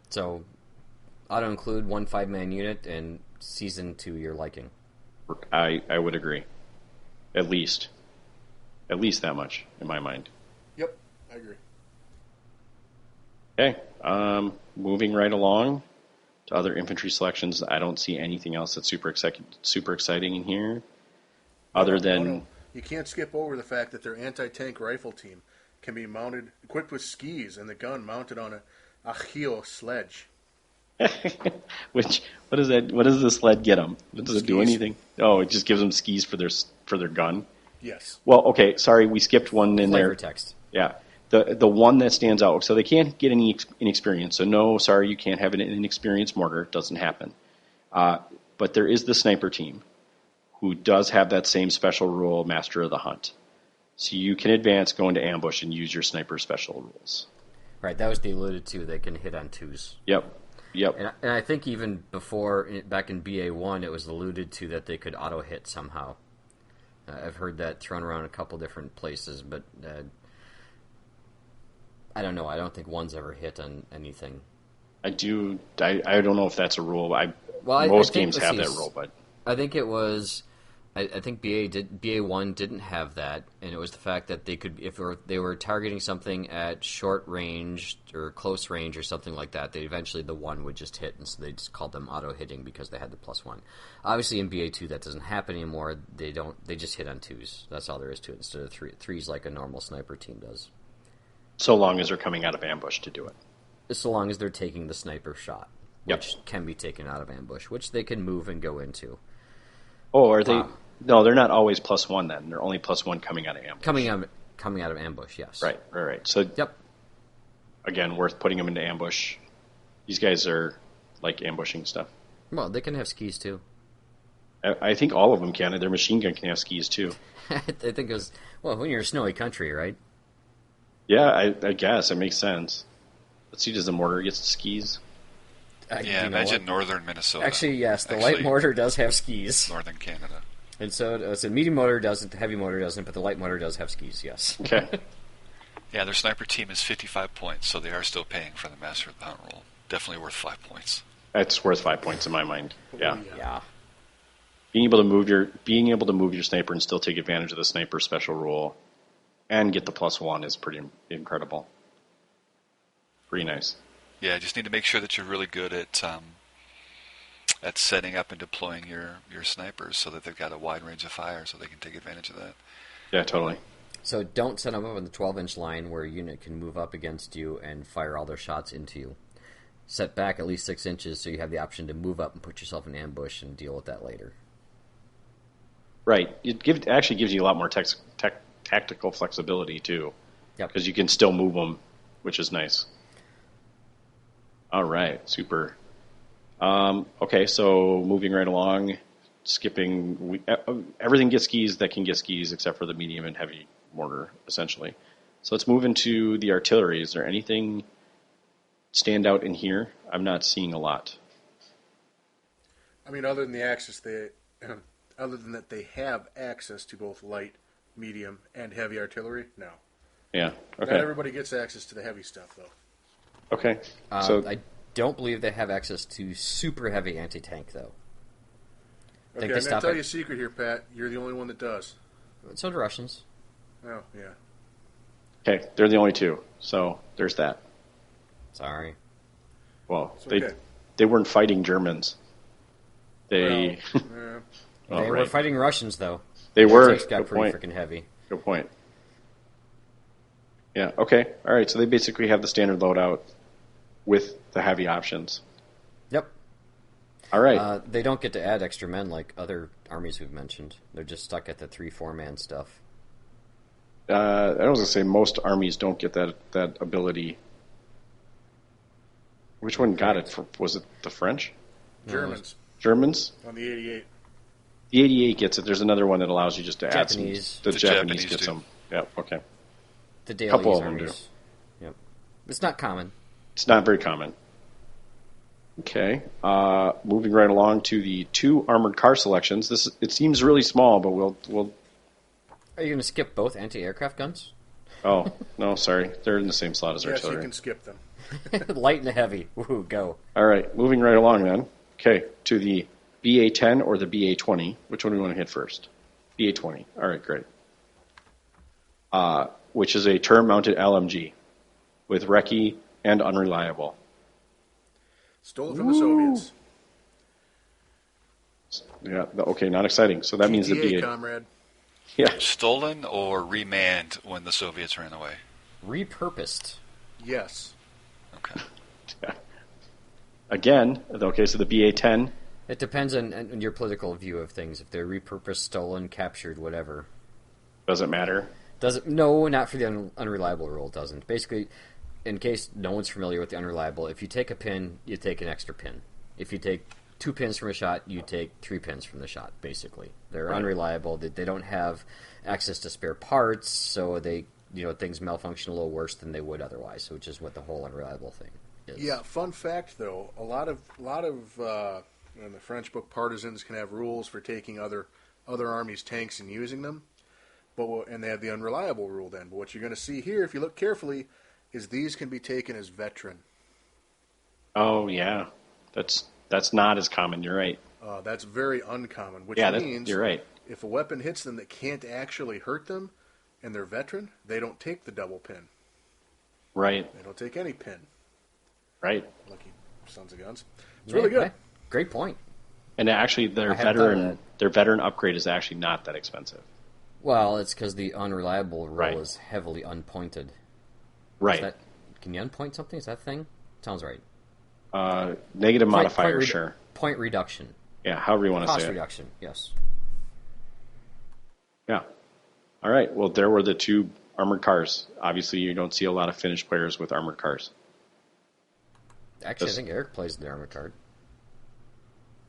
So auto include 1 5-man unit and season to your liking. I would agree. At least that much in my mind. Yep, I agree. Okay, moving right along to other infantry selections. I don't see anything else that's super exciting in here, other than No. You can't skip over the fact that their anti-tank rifle team can be equipped with skis and the gun mounted on a Achio sledge. which what is that? What does the sled get them? Does it do Skis. anything? Oh, it just gives them skis for their gun. Yes. Well, okay, sorry, we skipped one in Flavor there. text. Yeah, the one that stands out. So they can't get any inexperience. So no, sorry, you can't have an inexperienced mortar. It doesn't happen. But there is the sniper team, who does have that same special rule, Master of the Hunt. So you can advance, go into ambush, and use your sniper special rules. Right, that was the alluded to. They can hit on 2s. Yep. And I think even before, back in BA1, it was alluded to that they could auto-hit somehow. I've heard that thrown around a couple different places, but I don't know. I don't think one's ever hit on anything. I don't know if that's a rule. Most I think, games let's have see, that rule, but I think it was. I think BA1 didn't have that, and it was the fact that they could, if they were targeting something at short range or close range or something like that, they eventually the one would just hit, and so they just called them auto hitting because they had the +1. Obviously, in BA2 that doesn't happen anymore. They don't. They just hit on 2s. That's all there is to it instead of 3. 3's like a normal sniper team does. So long as they're coming out of ambush to do it. So long as they're taking the sniper shot, which can be taken out of ambush, which they can move and go into. Oh, are they? No, they're not always +1 then. They're only +1 coming out of ambush. Coming out of ambush, yes. Right. So, again, worth putting them into ambush. These guys are like ambushing stuff. Well, they can have skis too. I think all of them can. Their machine gun can have skis too. I think it was, when you're in a snowy country, right? Yeah, I guess. It makes sense. Let's see, does the mortar get skis? Imagine northern Minnesota. Actually, yes, the light mortar does have skis. Northern Canada. And so the medium motor doesn't, the heavy motor doesn't, but the light motor does have skis, yes. Okay. Yeah, their sniper team is 55 points, so they are still paying for the Master of the Hunt role. Definitely worth 5 points. That's worth 5 points in my mind. Yeah. Yeah. Being able to move your sniper and still take advantage of the sniper special rule and get the +1 is pretty incredible. Pretty nice. Yeah, just need to make sure that you're really good at setting up and deploying your snipers so that they've got a wide range of fire so they can take advantage of that. Yeah, totally. So don't set them up on the 12-inch line where a unit can move up against you and fire all their shots into you. Set back at least 6 inches so you have the option to move up and put yourself in ambush and deal with that later. Right. It actually gives you a lot more tactical flexibility, too. Yep. Because you can still move them, which is nice. All right. Super. Okay, so moving right along, skipping. Everything gets skis that can get skis except for the medium and heavy mortar, essentially. So let's move into the artillery. Is there anything stand out in here? I'm not seeing a lot. I mean, other than the access, other than that they have access to both light, medium, and heavy artillery, no. Yeah, okay. Not everybody gets access to the heavy stuff, though. Okay. I don't believe they have access to super heavy anti-tank, though. Okay, I'm going to tell you a secret here, Pat. You're the only one that does. So do Russians. Oh, yeah. Okay, they're the only two, so there's that. Sorry. Well, okay. they weren't fighting Germans. They were fighting Russians, though. They were. It got pretty freaking heavy. Good point. Yeah, okay. All right, so they basically have the standard loadout with the heavy options. Yep. All right. They don't get to add extra men like other armies we've mentioned. They're just stuck at the 3-4 man stuff. I was going to say most armies don't get that ability. Which one got it? Was it the French? Germans. On the 88. The 88 gets it. There's another one that allows you just to add some. The Japanese gets do. them. Yeah, okay. The dailies couple of them armies. Do. Yep. It's not common. It's not very common. Okay. Moving right along to the 2 armored car selections. It seems really small, but we'll. Are you going to skip both anti-aircraft guns? Oh no, sorry. They're in the same slot as yes, artillery. you can skip them. Light and heavy. Woohoo, go. All right, moving right along then. Okay, to the BA-10 or the BA-20. Which one do we want to hit first? BA-20. All right, great. Which is a turret-mounted LMG with recce and unreliable. Stole it from the Soviets. Yeah, okay, not exciting. So that means the BA... comrade. Yeah. Stolen or remanned when the Soviets ran away? Repurposed. Yes. Okay. Yeah. Again, okay, so the BA-10... It depends on your political view of things. If they're repurposed, stolen, captured, whatever. Doesn't matter? No, not for the unreliable rule, it doesn't. Basically, in case no one's familiar with the unreliable, if you take a pin, you take an extra pin. If you take 2 pins from a shot, you take 3 pins from the shot, basically. They're unreliable. They don't have access to spare parts, so things malfunction a little worse than they would otherwise, which is what the whole unreliable thing is. Yeah, fun fact, though, a lot of in the French book, partisans can have rules for taking other armies' tanks and using them, and they have the unreliable rule then. But what you're going to see here, if you look carefully, is these can be taken as veteran. Oh, yeah. That's not as common, you're right. That's very uncommon, which Yeah, means you're right. if a weapon hits them that can't actually hurt them, and they're veteran, they don't take the double pin. Right. They don't take any pin. Right. Lucky sons of guns. It's really good. Great point. And actually, their veteran upgrade is actually not that expensive. Well, it's because the unreliable roll Right. is heavily unpointed. Right. Can you unpoint something? Is that a thing? Sounds right. Negative modifier, sure. Point reduction. Yeah, however you want to Cost say it. reduction, yes. Yeah. All right. Well, there were the two armored cars. Obviously, you don't see a lot of Finnish players with armored cars. Actually, I think Eric plays the armor card.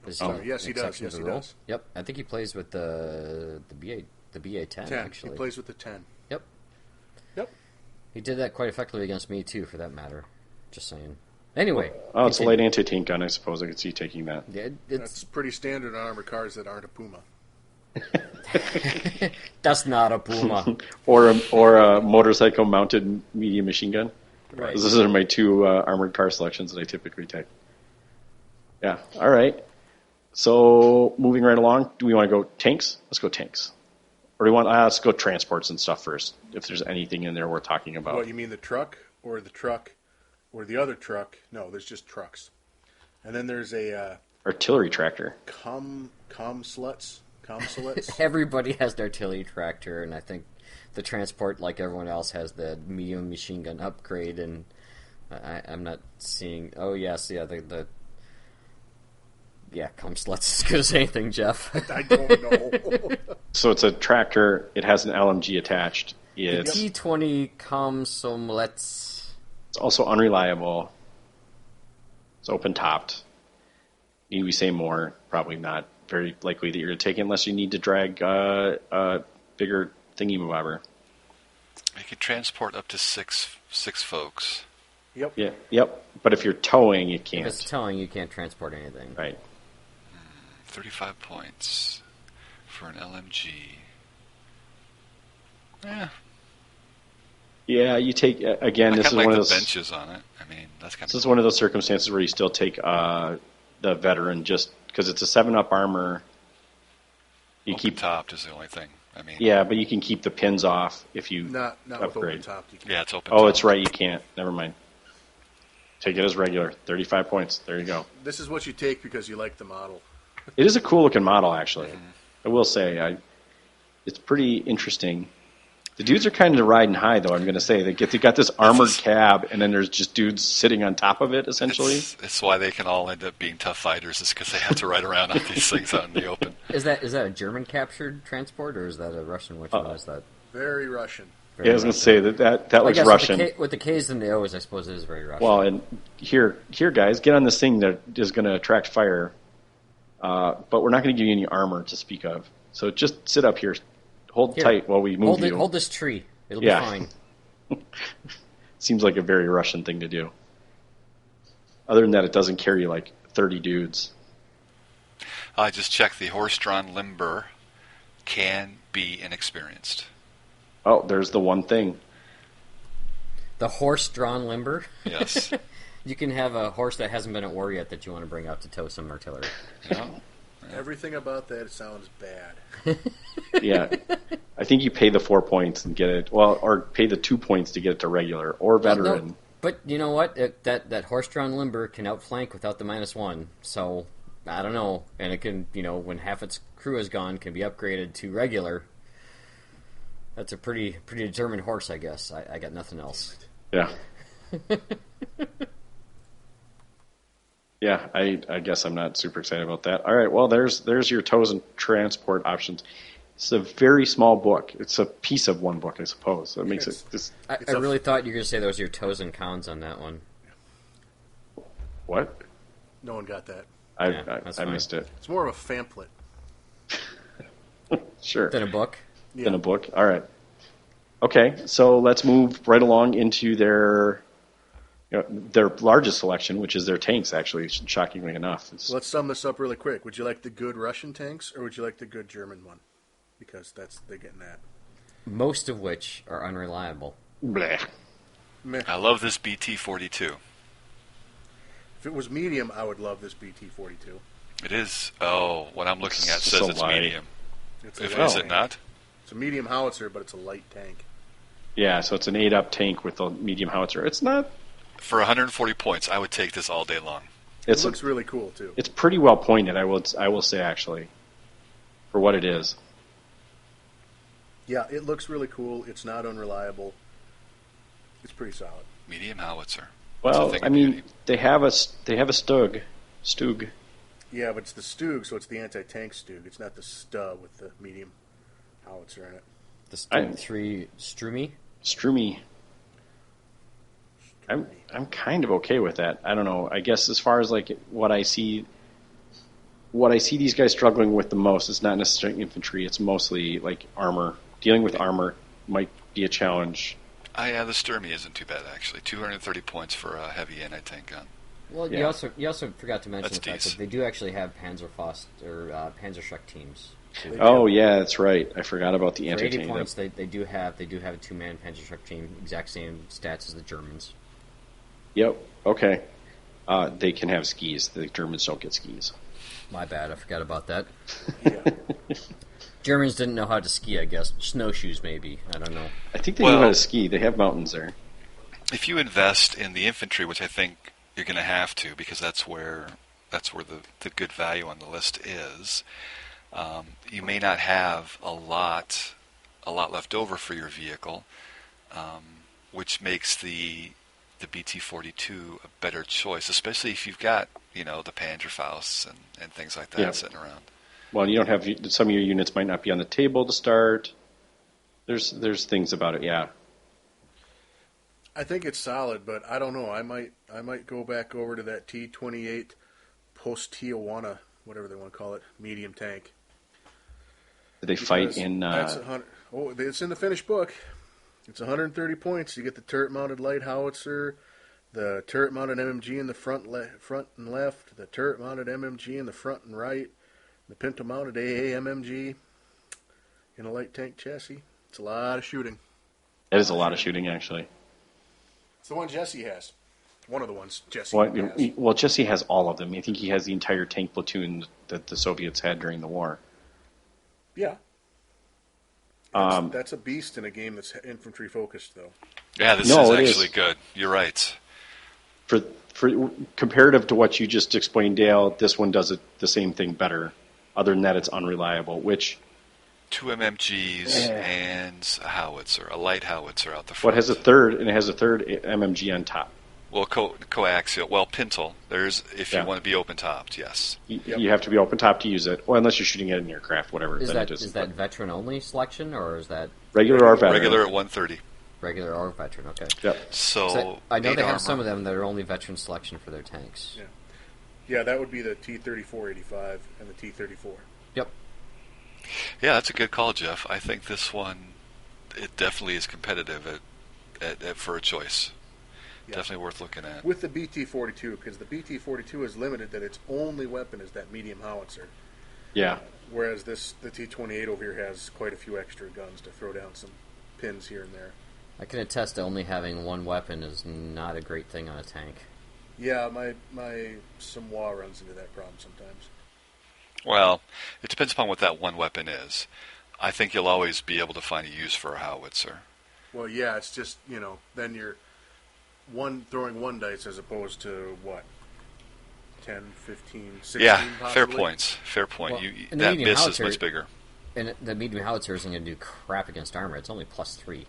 Is yes, he does. exception Yes, to the he rule? does. Yep, I think he plays with the BA 10 actually. He plays with the 10. Yep. Yep. He did that quite effectively against me too, for that matter. Just saying. Anyway. Oh, it's a light anti-tank gun. I suppose I could see taking that. Yeah, That's pretty standard on armored cars that aren't a Puma. That's not a Puma. or a motorcycle mounted medium machine gun. Right. Those are my two armored car selections that I typically take. Yeah. All right. So moving right along, do we want to go tanks? Let's go tanks. Or do we want? Let's go transports and stuff first. If there's anything in there worth talking about. What, you mean the truck or the other truck? No, there's just trucks. And then there's a artillery tractor. Comslets. Everybody has the artillery tractor, and I think the transport, like everyone else, has the medium machine gun upgrade. And I'm not seeing. Oh yes, yeah, Comslets as good as anything, Jeff. I don't know. So it's a tractor. It has an LMG attached. It's T-20 Comslets. It's also unreliable. It's open topped. Need we say more? Probably not. Very likely that you're going to take it unless you need to drag a bigger thingy bobber. You can transport up to six folks. Yep. Yeah. Yep. But if you're towing, you can't. If it's towing, you can't transport anything. Right. 35 points for an LMG. Yeah. Yeah, you take again. This is like one of the those benches on it. I mean, that's kind of. This is one of those circumstances where you still take the veteran just because it's a 7-up armor. You Open keep topped is the only thing. I mean. Yeah, but you can keep the pins off if you not upgrade. with open top. Yeah, it's open. Oh, it's right. You can't. Never mind. Take it as regular. 35 points. There you go. This is what you take because you like the model. It is a cool looking model, actually. I will say, it's pretty interesting. The dudes are kind of riding high, though. I'm going to say they got this armored cab, and then there's just dudes sitting on top of it. Essentially, it's why they can all end up being tough fighters. Is because they have to ride around on these things out in the open. Is that a German captured transport, or is that a Russian? Which one is that? Very Russian. Yeah, I was going to say that looks Russian. With the K's and the O's, I suppose it is very Russian. Well, and here, guys, get on this thing that is going to attract fire, but we're not going to give you any armor to speak of. So just sit up here. Hold tight while we move you. Hold this tree. It'll be fine. Seems like a very Russian thing to do. Other than that, it doesn't carry like 30 dudes. I just checked. The horse-drawn limber can be inexperienced. Oh, there's the one thing. The horse-drawn limber? Yes. You can have a horse that hasn't been at war yet that you want to bring out to tow some artillery. Yeah. Everything about that sounds bad. Yeah. I think you pay the 4 points and get it, or pay the 2 points to get it to regular or veteran. No, but you know what? That horse-drawn limber can outflank without the -1. So, I don't know. And it can, when half its crew is gone, can be upgraded to regular. That's a pretty determined horse, I guess. I got nothing else. Yeah. Yeah, I guess I'm not super excited about that. All right, well, there's your tows and transport options. It's a very small book. It's a piece of one book, I suppose. So it makes it. I really thought you were going to say those were your toes and cons on that one. What? No one got that. I missed it. It's more of a pamphlet. Sure. Than a book? Yeah. Than a book. All right. Okay, so let's move right along into their largest selection, which is their tanks, actually, shockingly enough. Let's sum this up really quick. Would you like the good Russian tanks, or would you like the good German one? Because they're getting that. Most of which are unreliable. Blech. Meh. I love this BT-42. If it was medium, I would love this BT-42. It is. Oh, what I'm looking at It's says a it's lie. medium. It's a Is light it tank. not? It's a medium howitzer, but it's a light tank. Yeah, so it's an 8-up tank with a medium howitzer. It's not. For 140 points, I would take this all day long. It looks really cool too. It's pretty well pointed. I will say actually, for what it is. Yeah, it looks really cool. It's not unreliable. It's pretty solid. Medium howitzer. Well, I mean, they have a Stug. Yeah, but it's the Stug, so it's the anti-tank Stug. It's not the Stu with the medium howitzer in it. The Stug 3 Stroomy. I'm kind of okay with that. I don't know. I guess as far as like what I see these guys struggling with the most is not necessarily infantry. It's mostly like armor. Dealing with armor might be a challenge. Yeah, the Sturmy isn't too bad actually. 230 points for a heavy anti-tank gun. Well, Yeah. you also forgot to mention That's the fact decent. that they do actually have Panzerfaust or Panzerschreck teams. Too. Oh yeah, that's right. I forgot about the For 80 anti-tank. points, they do have a 2-man Panzerschreck team, exact same stats as the Germans. Yep. Okay. They can have skis. The Germans don't get skis. My bad, I forgot about that. Yeah. Germans didn't know how to ski, I guess. Snowshoes, maybe. I don't know. I think they know how to ski. They have mountains there. If you invest in the infantry, which I think you're going to have to, because that's where the good value on the list is, you may not have a lot left over for your vehicle, which makes the BT-42 a better choice, especially if you've got the Panzerfausts and things like that sitting around. Well, you don't have some of your units might not be on the table to start. There's things about it, yeah. I think it's solid, but I don't know. I might go back over to that T-28 post Tijuana, whatever they want to call it, medium tank. Did they fight in? That's 100. Oh, it's in the finished book. It's 130 points. You get the turret-mounted light howitzer, the turret-mounted MMG in the front and left, the turret-mounted MMG in the front and right, the pinto-mounted AA MMG in a light tank chassis. It's a lot of shooting. That is a lot of shooting, actually. It's the one Jesse has. One of the ones Jesse has. Well, Jesse has all of them. I think he has the entire tank platoon that the Soviets had during the war. Yeah. That's a beast in a game that's infantry focused, though. Yeah, this is actually good. You're right. For comparative to what you just explained, Dale, this one does the same thing better. Other than that, it's unreliable. Which 2 MMGs and a howitzer, a light howitzer out the front. Well, it has a third MMG on top. Well, coaxial. Well, pintle. There's if you want to be open topped. Yes. You have to be open top to use it, or unless you're shooting at an aircraft, whatever. Is that veteran only selection, or is that regular or veteran? Regular at 130. Regular or veteran? Okay. Yep. So I know they armor. have some of them that are only veteran selection for their tanks. Yeah, that would be the T-34-85 and the T-34. Yep. Yeah, that's a good call, Jeff. I think this one, it definitely is competitive for a choice. Yeah. Definitely worth looking at. With the BT-42, because the BT-42 is limited that its only weapon is that medium howitzer. Yeah. Whereas the T-28 over here has quite a few extra guns to throw down some pins here and there. I can attest to only having one weapon is not a great thing on a tank. Yeah, my Samoa runs into that problem sometimes. Well, it depends upon what that one weapon is. I think you'll always be able to find a use for a howitzer. Well, yeah, it's just, then you're throwing one dice as opposed to, 10, 15, 16 Yeah, possibly? fair point. Well, That miss is much bigger. And the medium howitzer isn't going to do crap against armor. It's only +3.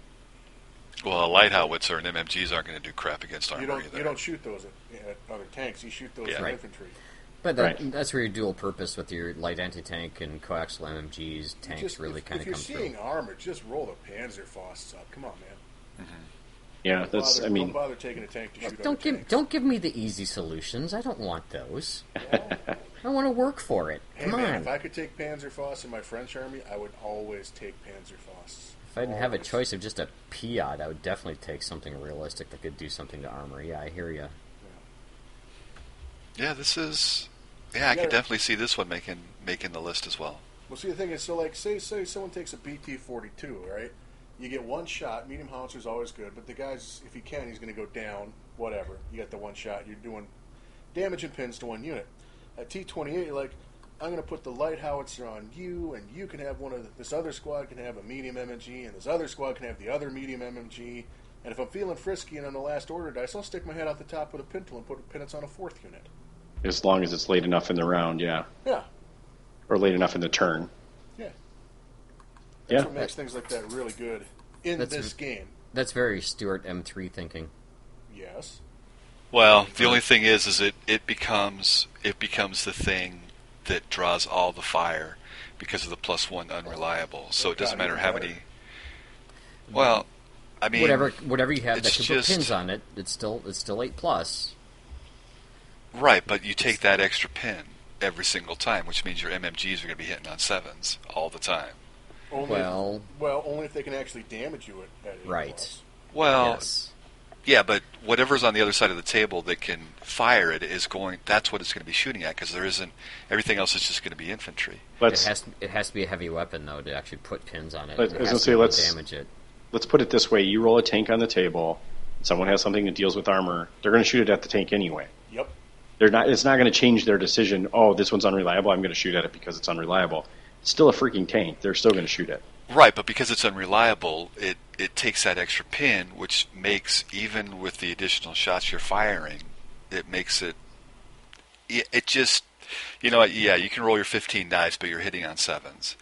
Well, a light howitzer and MMGs aren't going to do crap against armor either. You don't shoot those at other tanks. You shoot those at infantry. But that's where your dual purpose with your light anti-tank and coaxial MMGs tanks really kind of comes through. If you're seeing armor, just roll the Panzerfausts up. Come on, man. Mm-hmm. Yeah, don't bother taking a tank to shoot Don't give me the easy solutions. I don't want those. I want to work for it. Come on. If I could take Panzerfausts in my French army, I would always take Panzerfausts. If I didn't have a choice of just a Piat, I would definitely take something realistic that could do something to armor. Yeah, I hear you. Yeah, this is... Yeah, I could definitely see this one making the list as well. Well, see, the thing is, so like, say someone takes a BT-42, right? You get one shot. Medium howitzer is always good, but the guy's, if he can, he's going to go down. Whatever. You got the one shot. You're doing damage and pins to one unit. At T-28, you're like, I'm going to put the light howitzer on you, and you can have this other squad can have a medium MMG, and this other squad can have the other medium MMG. And if I'm feeling frisky and on the last order dice, I'll stick my head out the top with a pintle and put pennants on a 4th unit. As long as it's late enough in the round, yeah. Yeah. Or late enough in the turn. Yeah. That's Yeah. what makes things like that really good in this game. That's very Stuart M3 thinking. Yes. Well, the only thing is it becomes the thing that draws all the fire because of the +1 unreliable. So it doesn't matter how many. Well, I mean, whatever you have that can put just pins on it, it's still 8+. Right, but you take that extra pin every single time, which means your MMGs are going to be hitting on 7s all the time. Only if they can actually damage you at 8+. Right. Well, Yes. yeah, but whatever's on the other side of the table that can fire it that's what it's going to be shooting at, because everything else is just going to be infantry. It has to be a heavy weapon, though, to actually put pins on it. Let's damage it. Let's put it this way: you roll a tank on the table, someone has something that deals with armor, they're going to shoot it at the tank anyway. Yep. It's not going to change their decision. Oh, this one's unreliable. I'm going to shoot at it because it's unreliable. It's still a freaking tank. They're still going to shoot it. Right, but because it's unreliable, it takes that extra pin, which makes, even with the additional shots you're firing, it makes it just, yeah, you can roll your 15 dice, but you're hitting on 7s.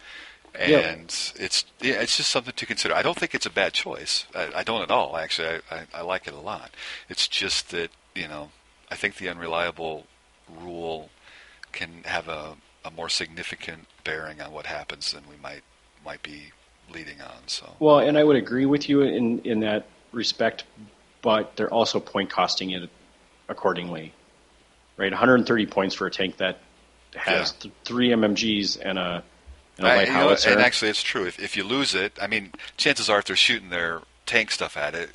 And it's just something to consider. I don't think it's a bad choice. I don't at all, actually. I like it a lot. It's just that, I think the unreliable rule can have a more significant bearing on what happens than we might be leading on. So well, and I would agree with you in that respect, but they're also point costing it accordingly, right? 130 points for a tank that has 3 MMGs and a light howitzer. And actually, it's true. If you lose it, I mean, chances are if they're shooting their tank stuff at it,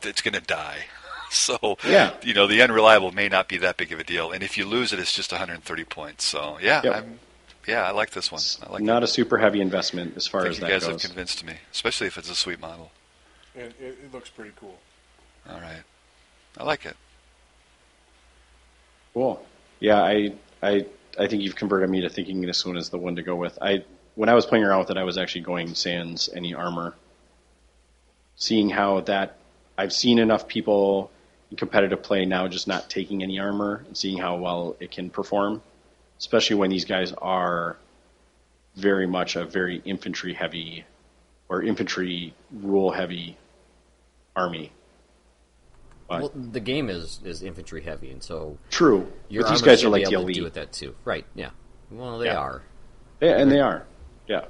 it's going to die. So, the unreliable may not be that big of a deal. And if you lose it, it's just 130 points. So, I like this one. I like not a super heavy investment as far as that goes. You guys have convinced me, especially if it's a sweet model. And it looks pretty cool. All right. I like it. Cool. Yeah, I think you've converted me to thinking this one is the one to go with. When I was playing around with it, I was actually going sans any armor. Seeing how that, I've seen enough people in competitive play now just not taking any armor and seeing how well it can perform, especially when these guys are very much a very infantry heavy or infantry rule heavy army. But Well, the game is infantry heavy, and so true. your But these armor guys should are like be the able to elite. do with that too. Right? Yeah. Well, they Yeah. are. And they are. Yeah.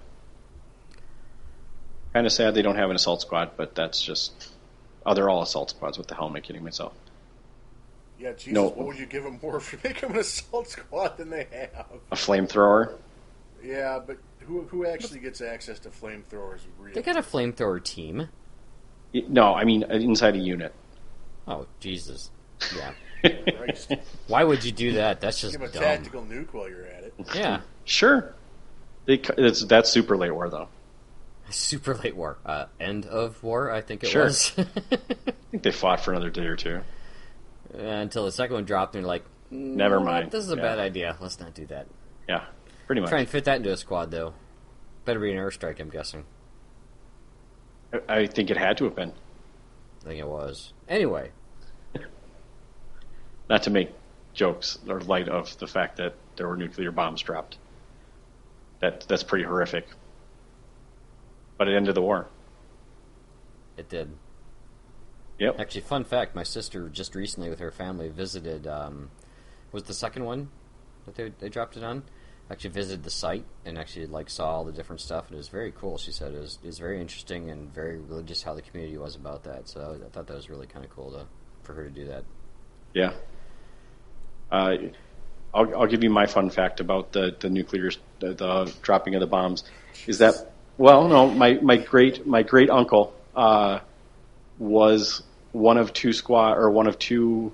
Kind of sad they don't have an assault squad, but that's just... Oh, they're all assault squads. What the hell am I kidding myself? Yeah, Jesus, No. what would you give them more if you make them an assault squad than they have? A flamethrower? Yeah, but who actually gets access to flamethrowers? Really? They got a flamethrower team. No, I mean inside a unit. Oh, Jesus. Yeah. Christ. Why would you do that? That's just Give them a dumb. tactical nuke while you're at it. Yeah. Sure. That's super late war, though. Super late war. End of war, I think it Sure. was. I think they fought for another day or two. Until the second one dropped, and they're like, Never "You know what? mind. This is a Yeah. bad idea. Let's not do that." Yeah, pretty much. Try and fit that into a squad, though. Better be an airstrike, I'm guessing. I think it had to have been. I think it was. Anyway, Not to make jokes or light of the fact that there were nuclear bombs dropped. That's pretty horrific. But it ended the war. it did. Yep. Actually, fun fact, my sister just recently with her family visited, was the second one that they dropped it on? Actually visited the site and actually saw all the different stuff, and it was very cool. She said it was very interesting and very religious how the community was about that. So I thought that was really kind of cool for her to do that. Yeah. I'll give you my fun fact about the nuclear, the dropping of the bombs. Is that, well, no, my great uncle was one of two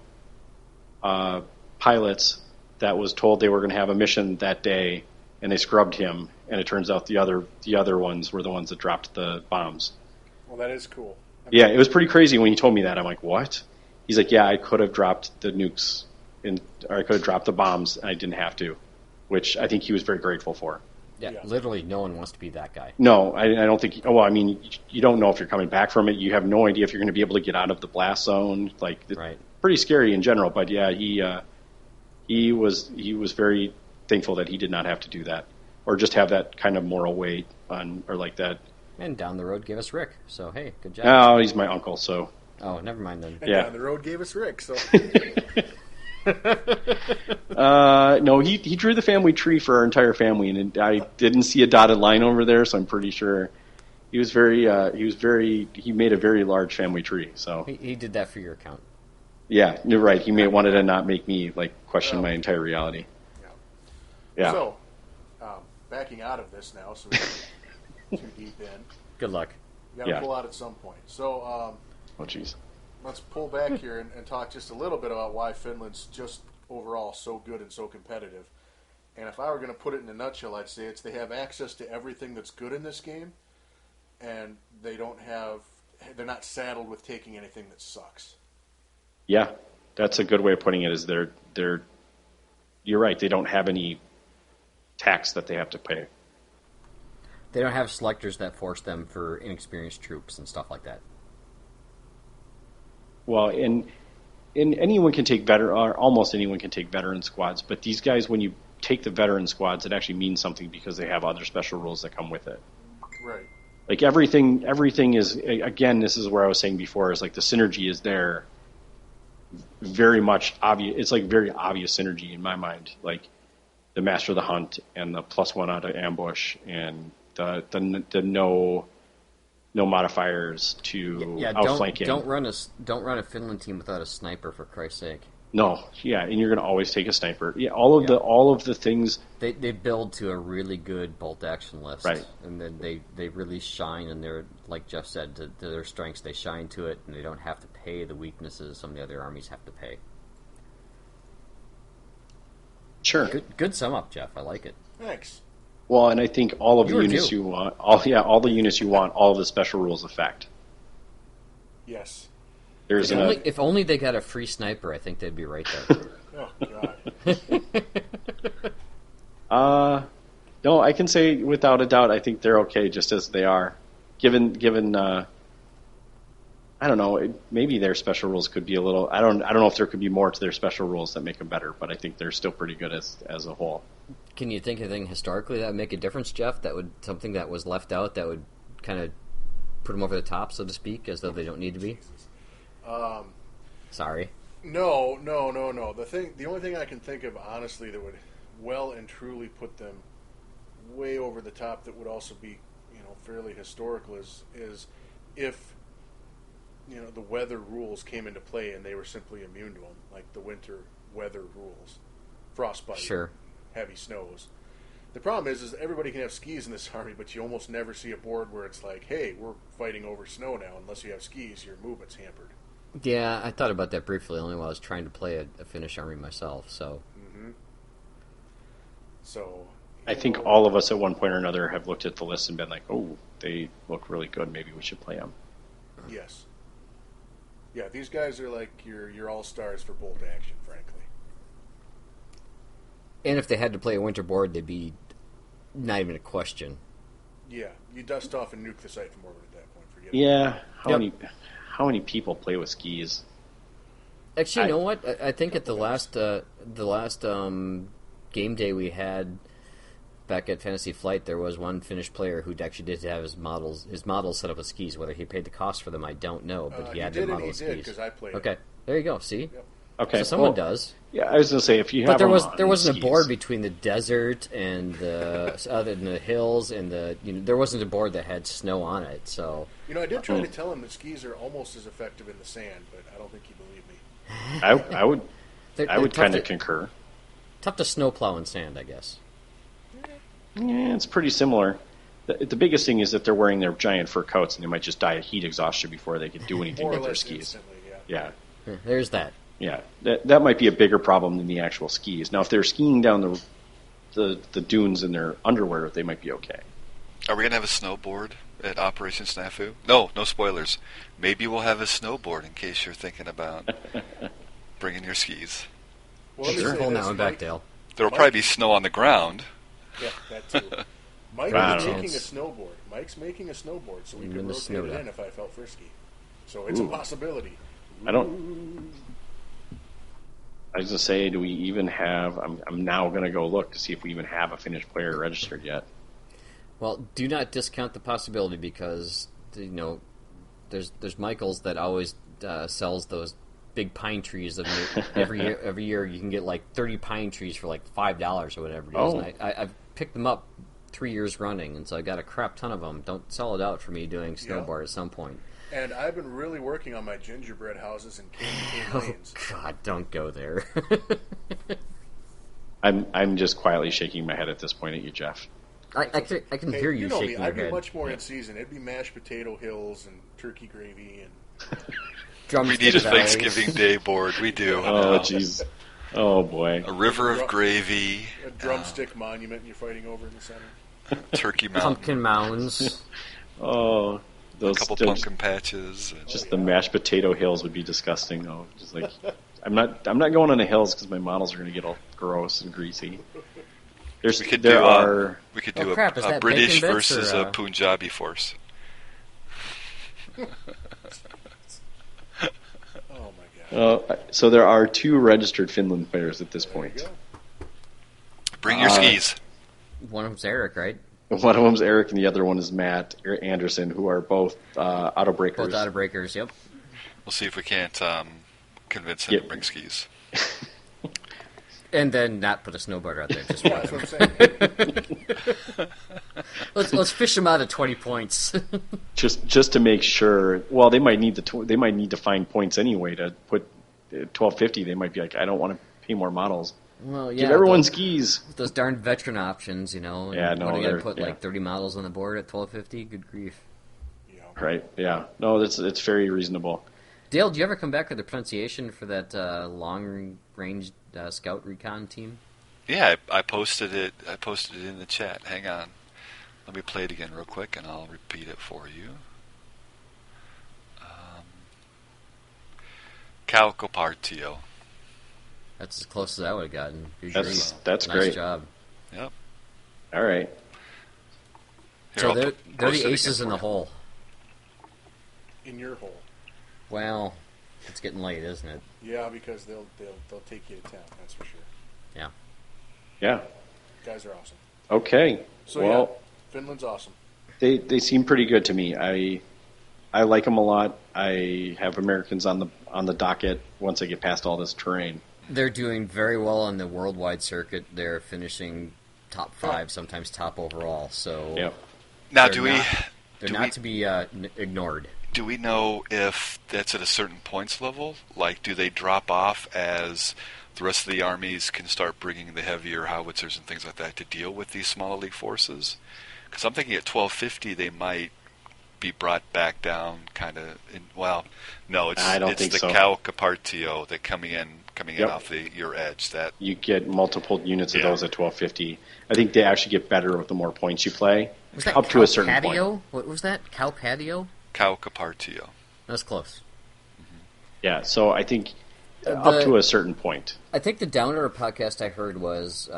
pilots that was told they were going to have a mission that day, and they scrubbed him, and it turns out the other ones were the ones that dropped the bombs. Well, that is cool. Yeah, it was pretty crazy when he told me that. I'm like, what? He's like, yeah, I could have dropped the nukes or I could have dropped the bombs, and I didn't have to, which I think he was very grateful for. Yeah, literally no one wants to be that guy. No, I don't think. Well, I mean, you don't know if you're coming back from it. You have no idea if you're going to be able to get out of the blast zone. Like, it's pretty scary in general. But yeah, he was very thankful that he did not have to do that, or just have that kind of moral weight on, or like that. And down the road gave us Rick. So hey, good job. Oh, he's my uncle. So. Oh, never mind then. And down the road gave us Rick. So. No, he drew the family tree for our entire family, and I didn't see a dotted line over there, so I'm pretty sure he made a very large family tree. So he did that for your account. Yeah, you're right. He wanted to not make me question my entire reality. Yeah. So, backing out of this now, so we're too deep in. Good luck. You got to pull out at some point. So, oh jeez. Let's pull back here and talk just a little bit about why Finland's just overall so good and so competitive. And if I were going to put it in a nutshell, I'd say they have access to everything that's good in this game, and they're not saddled with taking anything that sucks. Yeah, that's a good way of putting it. Is you're right. They don't have any tax that they have to pay. They don't have selectors that force them for inexperienced troops and stuff like that. Well, and anyone can take or almost anyone can take veteran squads, but these guys, when you take the veteran squads, it actually means something because they have other special rules that come with it. Right. Like everything is, again, this is where I was saying before, is like the synergy is there. Very much obvious. It's like very obvious synergy in my mind. Like the Master of the Hunt and the +1 out of ambush and the no modifiers to outflanking. Don't run a Finland team without a sniper, for Christ's sake. No, yeah, and you're going to always take a sniper. Yeah, all of the things they build to a really good bolt action list, right? And then they really shine, and they're, like Jeff said, to their strengths, they shine to it, and they don't have to pay the weaknesses some of the other armies have to pay. Sure, good sum up, Jeff. I like it. Thanks. Well, and I think all of the units you want, all the units you want, all of the special rules affect. Yes. If only they got a free sniper, I think they'd be right there. Oh God. No, I can say without a doubt, I think they're okay just as they are. Given, I don't know, maybe their special rules could be a little. I don't know if there could be more to their special rules that make them better, but I think they're still pretty good as a whole. Can you think of anything historically that would make a difference, Jeff? Something that was left out that would kind of put them over the top, so to speak, as though they don't need to be. No. Sorry. The only thing I can think of, honestly, that would well and truly put them way over the top, that would also be, fairly historical, is if, the weather rules came into play and they were simply immune to them, like the winter weather rules, frostbite, sure, heavy snows. The problem is everybody can have skis in this army, but you almost never see a board where it's like, hey, we're fighting over snow now. Unless you have skis, your movement's hampered. Yeah, I thought about that briefly, only while I was trying to play a Finnish army myself. So, So, I think all of us at one point or another have looked at the list and been like, oh, they look really good. Maybe we should play them. Yes. Yeah, these guys are like your all-stars for bolt action, frankly. And if they had to play a winter board, they'd be not even a question. Yeah, you dust off and nuke the site from orbit at that point. Forget it. How many people play with skis? Actually, you know what? I think at the last game day we had back at Fantasy Flight, there was one Finnish player who actually did have his models set up with skis. Whether he paid the cost for them, I don't know, but he had the model with skis. Because I played. Okay, there you go. See, okay, so someone does. Yeah, I was going to say if you have. But there wasn't a board between the desert and the hills and there wasn't a board that had snow on it. So I did try to tell him that skis are almost as effective in the sand, but I don't think he believed me. I would kind of concur. Tough to snowplow in sand, I guess. Yeah, it's pretty similar. The biggest thing is that they're wearing their giant fur coats, and they might just die of heat exhaustion before they can do anything with their skis. Yeah. There's that. Yeah, that might be a bigger problem than the actual skis. Now, if they're skiing down the dunes in their underwear, they might be okay. Are we going to have a snowboard at Operation Snafu? No spoilers. Maybe we'll have a snowboard in case you're thinking about bringing your skis. Well, let me You're say pulling this, that one back, Mike. Dale. There will probably be snow on the ground. Yeah, that too. Mike Wow. is making a snowboard. Mike's making a snowboard, so we You're could in the rotate snow it now. in if I felt frisky. So it's a possibility. I don't. I was gonna say, do we even have? I'm now gonna go look to see if we even have a finished player registered yet. Well, do not discount the possibility because there's Michaels that always sells those big pine trees. Every year you can get like 30 pine trees for like $5 or whatever it is. Oh. And I've picked them up 3 years running, and so I got a crap ton of them. Don't sell it out for me doing snowboard at some point. And I've been really working on my gingerbread houses and candy cane Oh lanes. God, don't go there. I'm just quietly shaking my head at this point at you, Jeff. I can Hey, hear you know shaking me. your I'd be head. much more in season. It'd be mashed potato hills and turkey gravy and We need a Thanksgiving Day board. We do. Oh, jeez. Oh boy. A river of gravy, a drumstick monument you're fighting over in the center. turkey mountain, Pumpkin mounds. Oh, a those couple just, pumpkin patches. And just the mashed potato hills would be disgusting, though. Just like I'm not going on the hills because my models are going to get all gross and greasy. we could there do are. we could Oh, do crap, is a that British bacon bits versus or, a Punjabi force. Oh my god. So there are 2 registered Finland players at this There you point. go. Bring your skis. One of them's Eric, right? One of them's Eric, and the other one is Matt Anderson, who are both auto breakers. Both out of breakers. Yep. We'll see if we can't convince him Yep. to bring skis. And then not put a snowboard out there. Just Yeah, that's what I'm saying. let's fish them out at 20 points. just to make sure. Well, they might need they might need to find points anyway to put 1250. They might be like, I don't want to pay more models. Well, yeah. Give everyone skis. those darn veteran options, and Yeah, no, what are you they're- gonna put yeah. like 30 models on the board at 1250? Good grief. Yeah. Right? Yeah. No, it's very reasonable. Dale, do you ever come back with the pronunciation for that long range scout recon team? Yeah, I posted it. I posted it in the chat. Hang on. Let me play it again real quick, and I'll repeat it for you. Calcopartio. That's as close as I would have gotten. Good That's grief. that's nice great. job. Yep. All right. Here, So I'll they're post the it aces again in the for you. hole. In your hole. Well, it's getting late, isn't it? Yeah, because they'll take you to town. That's for sure. Yeah. Yeah. Guys are awesome. Okay. So well, yeah, Finland's awesome. they seem pretty good to me. I like them a lot. I have Americans on the docket once I get past all this terrain. They're doing very well on the worldwide circuit. They're finishing top 5, sometimes top overall. So Yep. Now, they're do we? they're do not we- to be ignored. Do we know if that's at a certain points level? Like, do they drop off as the rest of the armies can start bringing the heavier howitzers and things like that to deal with these smaller league forces? Because I'm thinking at 1250 they might be brought back down, kind of. Well, no, it's I don't it's think the so. Calcapartio that coming in Yep. off your edge. That You get multiple units of Yeah. those at 1250. I think they actually get better with the more points you play. Was that up to a certain patio? point. What was that? Cow patio? Calcapartio. That's close. Yeah, so I think up to a certain point. I think the Downer podcast I heard was,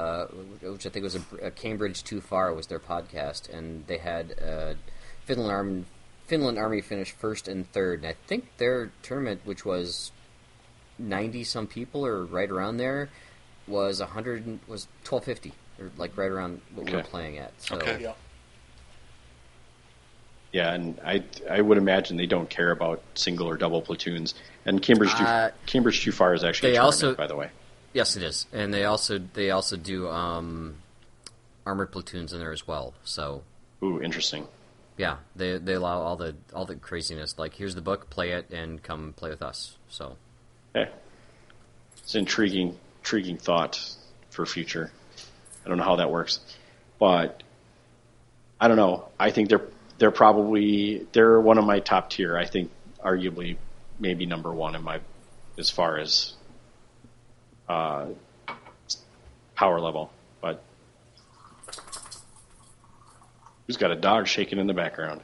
which I think was a Cambridge Too Far was their podcast, and they had Finland Army finish first and third, and I think their tournament, which was 90 some people or right around there, was 1250 or like right around what we were Okay. playing at. So Okay. Yeah. Yeah, and I would imagine they don't care about single or double platoons. And Cambridge Too Far is actually they a tournament, also- by the way. yes, it is, and they also do armored platoons in there as well. So Ooh, interesting. yeah, they allow all the craziness. Like, here's the book, play it, and come play with us. So Yeah. It's an intriguing thought for future. I don't know how that works, but I don't know. I think they're one of my top tier. I think arguably maybe number one in my as far as power level. But who's got a dog shaking in the background?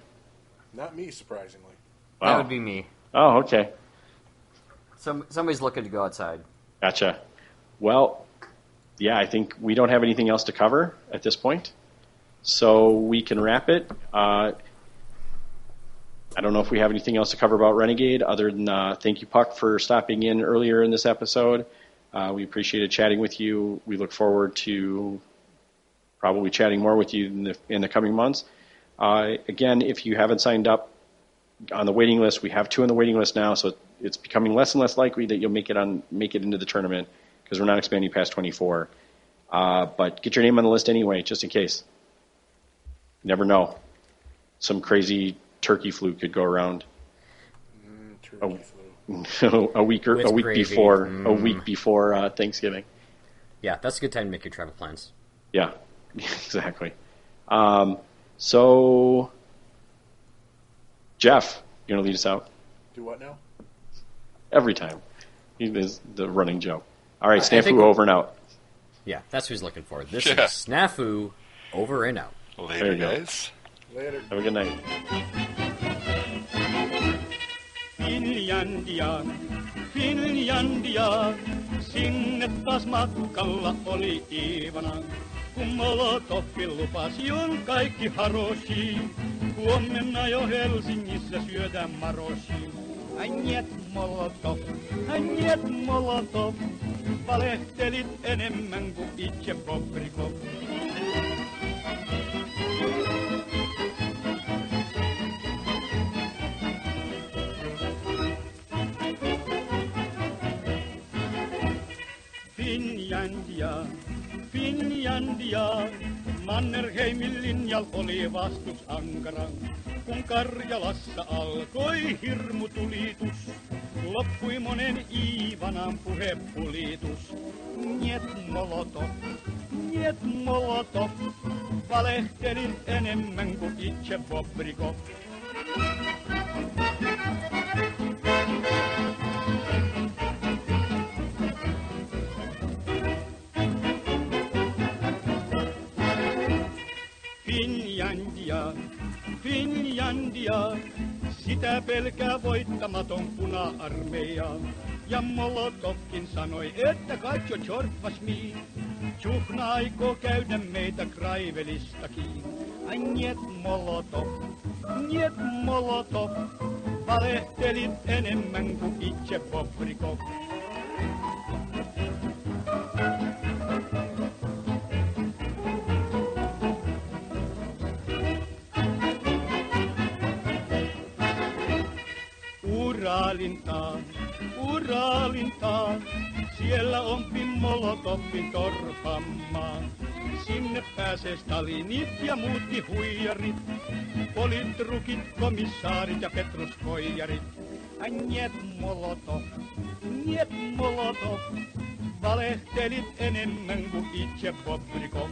Not me, surprisingly. that Wow. would be me. Oh, okay. Somebody's looking to go outside. Gotcha. Well, yeah, I think we don't have anything else to cover at this point, so we can wrap it. I don't know if we have anything else to cover about Renegade other than thank you, Puck, for stopping in earlier in this episode. We appreciated chatting with you. We look forward to probably chatting more with you in the coming months. Again, if you haven't signed up on the waiting list, we have 2 on the waiting list now, so it's becoming less and less likely that you'll make it into the tournament because we're not expanding past 24. But get your name on the list anyway, just in case. You never know. Some crazy turkey flu could go around. A week before Thanksgiving. Yeah, that's a good time to make your travel plans. Yeah, exactly. So, Jeff, you want to lead us out? Do what now? Every time. He is the running joke. All right, Snafu over and out. Yeah, that's who he's looking for. This is Snafu over and out. Later, guys. Later. Have a good night. Finlandia, sinne taas matkalla oli Iivana. Kun Molotovin lupasi on kaikki haroshi, huomenna jo Helsingissä syödään maroshi. Njet Molotov, valehtelit enemmän kuin itse Bobrikov. Finlandia, Mannerheimin linjal oli vastus ankara. Kun Karjalassa alkoi hirmutulitus, loppui monen Iivanan puhepulitus. Njet Molotov, valehtelit enemmän kuin itse Bobrikov. Finlandia, sitä pelkää voittamaton puna-armeija. Ja Molotovkin sanoi, että katso George mi. Juhna aikoo käydä meitä Kraivelistakin. Njet Molotov, valehtelit enemmän kuin itse Bobrikov. Uralintaa, siellä on Molotovin torpammaa. Sinne pääsee Stalinit ja muutki huijarit, politrukit, komissaarit ja petruskoijarit. Njet Molotov, valehtelit enemmän kuin itse Bobrikov.